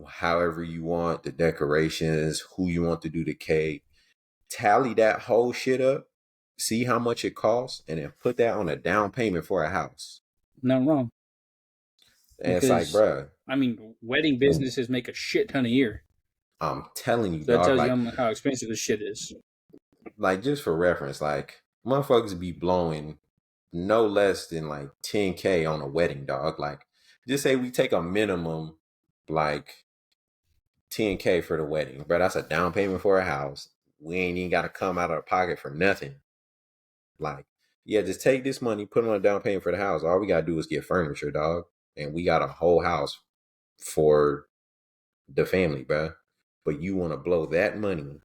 however you want, the decorations, who you want to do the cake, tally that whole shit up, see how much it costs, and then put that on a down payment for a house. Not wrong. And it's like, bro. I mean, wedding businesses make a shit ton a year. I'm telling you, so that tells you how expensive this shit is. Like, just for reference, like, motherfuckers be blowing no less than like 10K on a wedding, dog. Like, just say we take a minimum, like, 10K for the wedding, bro. That's a down payment for a house. We ain't even got to come out of the pocket for nothing. Like, yeah, just take this money, put it on a down payment for the house. All we got to do is get furniture, dog. And we got a whole house for the family, bro. But you want to blow that money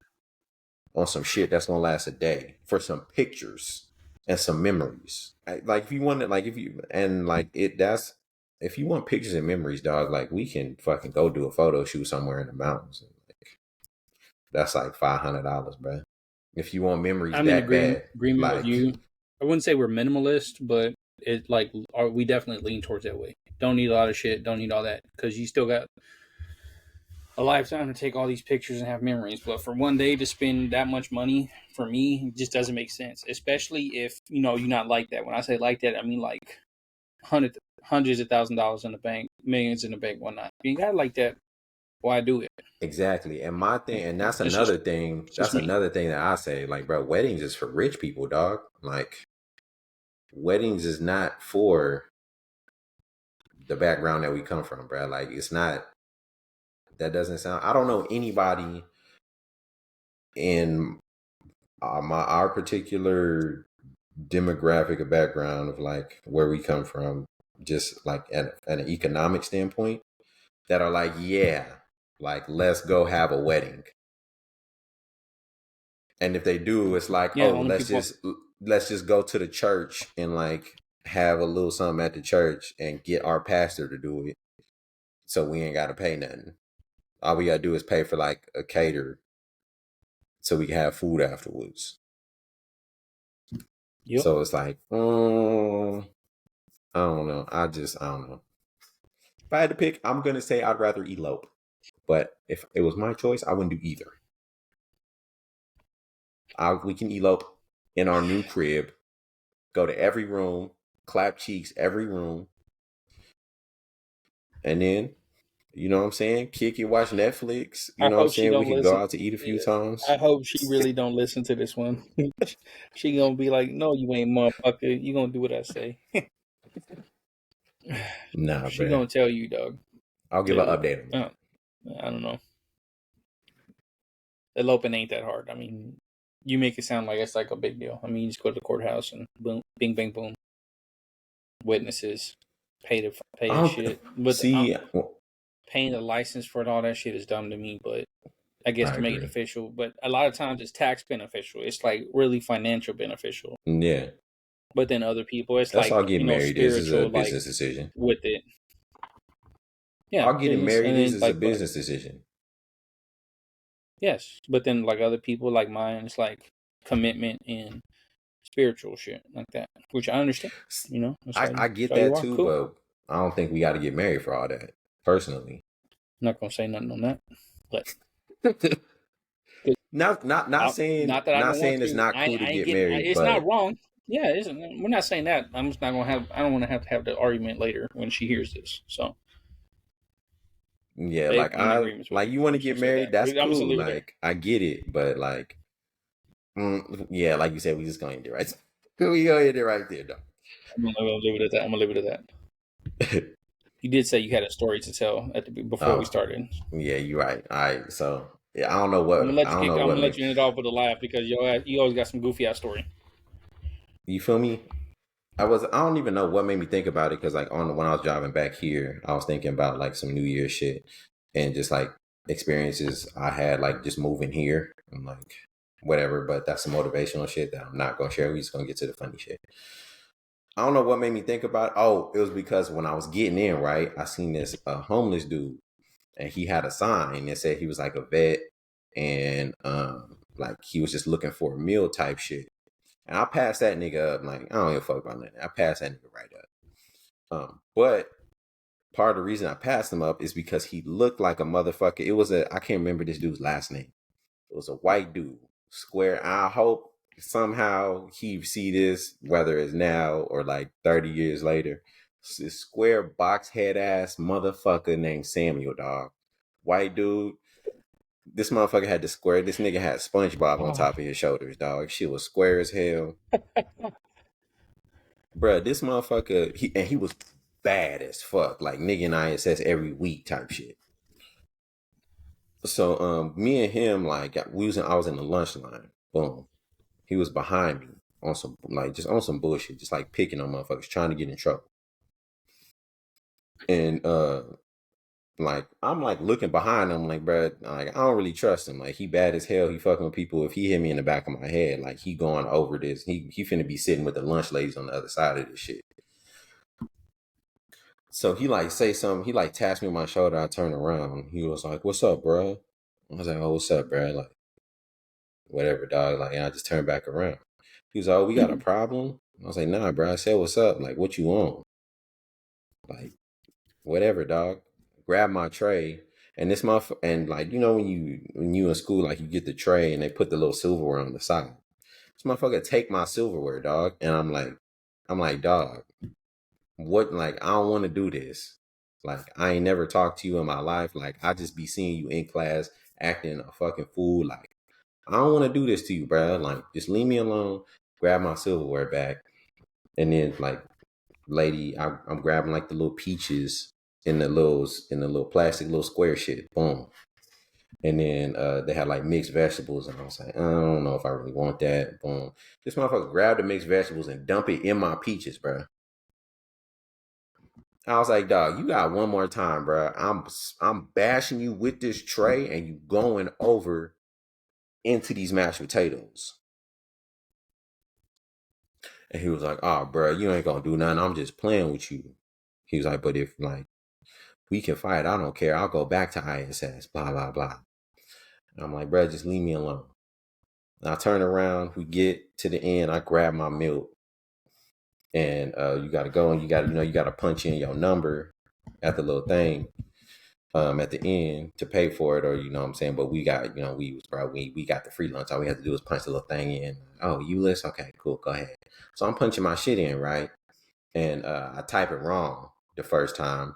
on some shit that's gonna last a day for some pictures and some memories. Like if you want it, like if you if you want pictures and memories, dog, like we can fucking go do a photo shoot somewhere in the mountains. Like, that's like $500, bro. If you want memories I'm in that bad, agreement with like you. I wouldn't say we're minimalist, but it like we definitely lean towards that way. Don't need a lot of shit. Don't need all that because you still got a lifetime to take all these pictures and have memories. But for one day to spend that much money for me just doesn't make sense. Especially if you're not like that. When I say like that, I mean like hundreds of $1,000s in the bank, millions in the bank, whatnot. If you got like that, why do it? exactly. And my thing, and that's It's just another thing. it's just That's me. another thing that I say. Like, bro, weddings is for rich people, dog. Like, weddings is not for the background that we come from, bro. Like, it's not. That doesn't sound. I don't know anybody in our particular demographic or background of like where we come from, just like at an economic standpoint, that are like, yeah, like let's go have a wedding. And if they do, it's like, Yeah, oh, only people. let's just go to the church and like have a little something at the church and get our pastor to do it, so we ain't got to pay nothing. All we gotta do is pay for like a caterer, so we can have food afterwards. Yep. So it's like, I don't know. I don't know. If I had to pick, I'm gonna say I'd rather elope. But if it was my choice, I wouldn't do either. We can elope in our new crib, go to every room, clap cheeks every room, and then, you know what I'm saying, kick it, watch Netflix. You I know what I'm hope she saying? We don't can go listen. out to eat a few Yeah. times. I hope she really don't listen to this one. She gonna be like, "No, you ain't, motherfucker. You gonna do what I say." Nah, She bruh. gonna tell you, dog. I'll give an Yeah, update on that. I don't know. Eloping ain't that hard. I mean, you make it sound like it's like a big deal. I mean, you just go to the courthouse and boom, bing, bang, boom. Witnesses, pay I that don't shit. But see. paying a license for it, all that shit is dumb to me. But I guess I to make it agree. official. But a lot of times it's tax beneficial. It's like really financial beneficial. Yeah, But then other people, it's that's like all getting married is. Is a spiritual, like business decision. with it. Yeah, All it getting is. And married then is a like, but business decision. yes, but then like other people, like mine, it's like commitment and spiritual shit like that, which I understand. That's I get how you that are. too, Cool. but I don't think we got to get married for all that. Personally, I'm not gonna say nothing on that, but not saying not that I don't want it's to. not I, cool to I ain't get getting. married, It's not but wrong. Yeah, we're not saying that. I'm just not gonna have. I don't want to have the argument later when she hears this. So, yeah, babe, like I'm in agreement with you. you want to I'm just get gonna say married, that's that. I'm just gonna cool. leave it there. Like I get it, but like, yeah, like you said, we just gonna end it right. We gonna end it right there, though. I'm gonna leave it at that. I'm gonna leave it at that. You did say you had a story to tell before we Oh, started. yeah, you're right. All right, so yeah, I don't know I'm what gonna let made you end it off with a laugh because you always got some goofy ass story. you feel me. I don't even know what made me think about it because like on when I was driving back here, I was thinking about like some New Year's shit and just like experiences I had like just moving here and like whatever. But that's some motivational shit that I'm not gonna share. We just gonna get to the funny shit. I don't know what made me think about it. Oh, it was because when I was getting in, right, I seen this homeless dude and he had a sign that said he was like a vet and like he was just looking for a meal type shit. And I passed that nigga up. Like, I don't give a fuck about nothing. I passed that nigga right up. But part of the reason I passed him up is because he looked like a motherfucker. I can't remember this dude's last name. It was a white dude. Square. I hope somehow he see this, whether it's now or like 30 years later. It's this square box head ass motherfucker named Samuel, dog. White dude. This motherfucker had the square. This nigga had SpongeBob on Oh, top of his shoulders, dog. Shit was square as hell. Bruh, this motherfucker, he was bad as fuck. Like nigga in ISS every week type shit. So me and him, like I was in the lunch line. Boom. He was behind me on some like just on some bullshit, just like picking on motherfuckers, trying to get in trouble. And like I'm like looking behind him, like, bruh, like I don't really trust him. Like he bad as hell. He fucking with people. If he hit me in the back of my head, like he going over this. He finna be sitting with the lunch ladies on the other side of this shit. So he like say something. He like taps me on my shoulder. I turn around. He was like, "What's up, bro?" I was like, "Oh, what's up, bro?" Like, whatever, dog. Like, and I just turned back around. He was like, oh, we got a problem? I was like, nah, bro. I said, what's up? Like, what you want? Like, whatever, dog. Grab my tray. And this motherfucker, and like, you know, when you in school, like, you get the tray and they put the little silverware on the side. This motherfucker take my silverware, dog. And I'm like, dog, what? Like, I don't want to do this. Like, I ain't never talked to you in my life. Like, I just be seeing you in class acting a fucking fool. Like, I don't want to do this to you, bro. Like, just leave me alone. Grab my silverware back. And then, like, lady, I'm grabbing like the little peaches in the little plastic little square shit. Boom. And then they had like mixed vegetables, and I was like, I don't know if I really want that. Boom. This motherfucker grabbed the mixed vegetables and dump it in my peaches, bro. I was like, dog, you got one more time, bro. I'm bashing you with this tray, and you going over into these mashed potatoes. And he was like, oh, bro, you ain't gonna do nothing. I'm just playing with you. He was like, but if like we can fight, I don't care. I'll go back to ISS. Blah blah blah. And I'm like, bro, just leave me alone. And I turn around. We get to the end. I grab my milk, and you gotta go and you gotta punch in your number at the little thing at the end to pay for it, or you know what I'm saying. But we got we got the free lunch. All we had to do was punch the little thing in. Oh, you list? Okay, cool. Go ahead. So I'm punching my shit in, right? And I type it wrong the first time.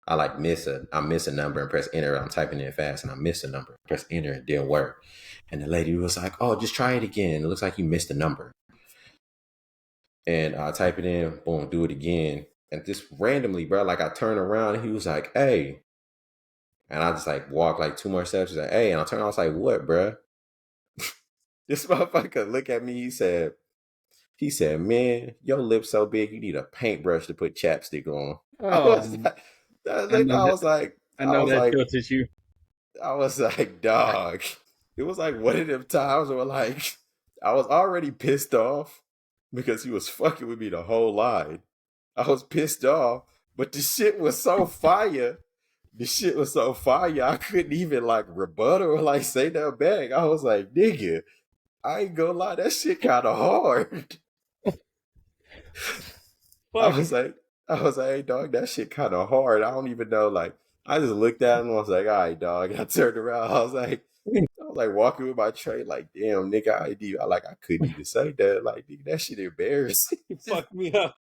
I miss a number and press enter. I'm typing in fast and I miss a number. Press enter, it didn't work. And the lady was like, oh, just try it again. It looks like you missed a number. And I type it in, boom, do it again. And just randomly, bro, like I turn around and he was like, hey. And I just like walk like 2 more steps. He's like, hey. And I turn, I was like, what, bro? This motherfucker look at me. He said, man, your lips so big, you need a paintbrush to put chapstick on. I was like, I know that tilted you. I was like, dog. It was like one of them times where like I was already pissed off because he was fucking with me the whole line. I was pissed off, but the shit was so fire. I couldn't even like rebuttal or like say that back. I was like, nigga, I ain't gonna lie, that shit kind of hard. I was like, hey, dog, that shit kind of hard. I don't even know. Like, I just looked at him and I was like, all right, dog. And I turned around. I was like walking with my tray, like, damn, nigga, I couldn't even say that. Like, nigga, that shit embarrassing. Fuck me up.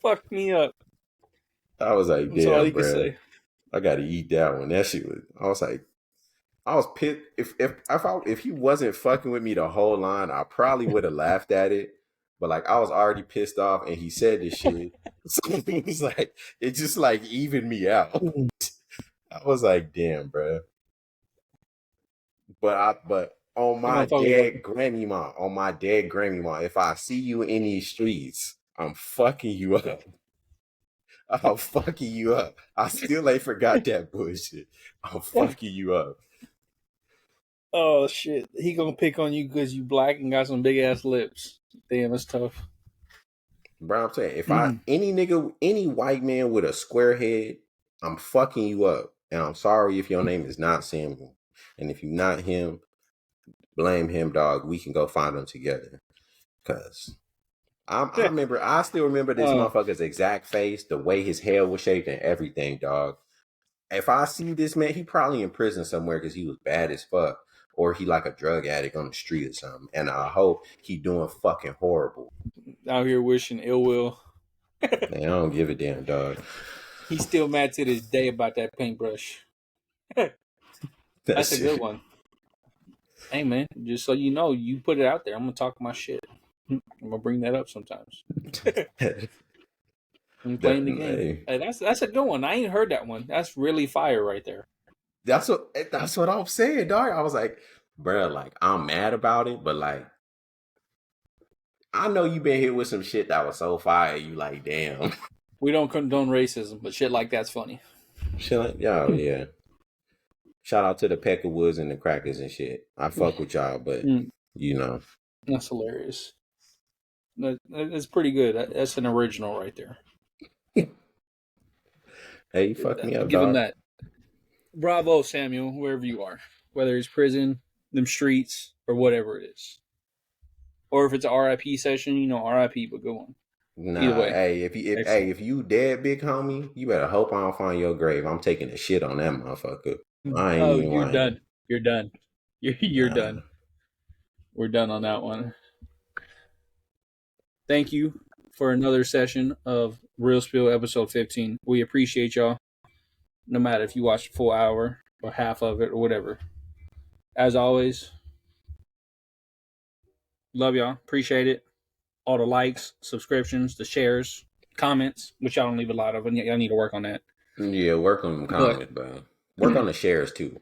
Fuck me up. I was like, damn, bro. I gotta eat that one. That shit was. I was like, I was pissed. If he wasn't fucking with me the whole line, I probably would have laughed at it. But like I was already pissed off, and he said this shit, so it was like it just like evened me out. I was like, damn, bro. But on my dead grandma, if I see you in these streets, I'm fucking you up. I'm fucking you up. I still ain't forgot that bullshit. I'm fucking you up. Oh shit! He gonna pick on you because you black and got some big ass lips. Damn, it's tough. Bro, I'm saying if any white man with a square head, I'm fucking you up. And I'm sorry if your name is not Samuel. And if you're not him, blame him, dog. We can go find him together. Cause I still remember this motherfucker's exact face, the way his hair was shaped and everything, dog. If I see this man, he probably in prison somewhere because he was bad as fuck. Or he like a drug addict on the street or something. And I hope he doing fucking horrible. Out here wishing ill will. Man, I don't give a damn, dog. He's still mad to this day about that paintbrush. That's a good one. Hey, man, just so you know, you put it out there. I'm going to talk my shit. I'm going to bring that up sometimes. I'm playing the game. Hey, that's a good one. I ain't heard that one. That's really fire right there. That's what I'm saying, dog. I was like, bro, like, I'm mad about it, but like, I know you been hit with some shit that was so fire. You like, damn. We don't condone racism, but shit like that's funny. Shit like, yeah. Shout out to the Peckerwoods and the Crackers and shit. I fuck with y'all, but you know. That's hilarious. That's pretty good. That's an original right there. Hey, you fucked me up, Give dog. him that. Bravo, Samuel, wherever you are. whether it's prison, them streets, or whatever it is. Or if it's an RIP session, you know, RIP, but good one. Either Nah, way. hey, if you dead, big homie, you better hope I don't find your grave. I'm taking a shit on that motherfucker. I ain't Oh, even you're lying. done. You're done. You're Nah. done. We're done on that one. Thank you for another session of Real Spill episode 15. We appreciate y'all, no matter if you watched a full hour or half of it or whatever. As always, love y'all. Appreciate it. All the likes, subscriptions, the shares, comments, which y'all don't leave a lot of, and y'all need to work on that. Yeah, work on them But comments, bro. Work on the shares too.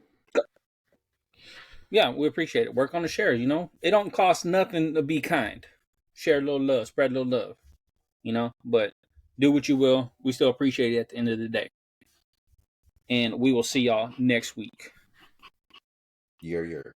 yeah, we appreciate it. Work on the shares, you know? It don't cost nothing to be kind. Share a little love, spread a little love, you know? But do what you will. We still appreciate it at the end of the day. And we will see y'all next week. You're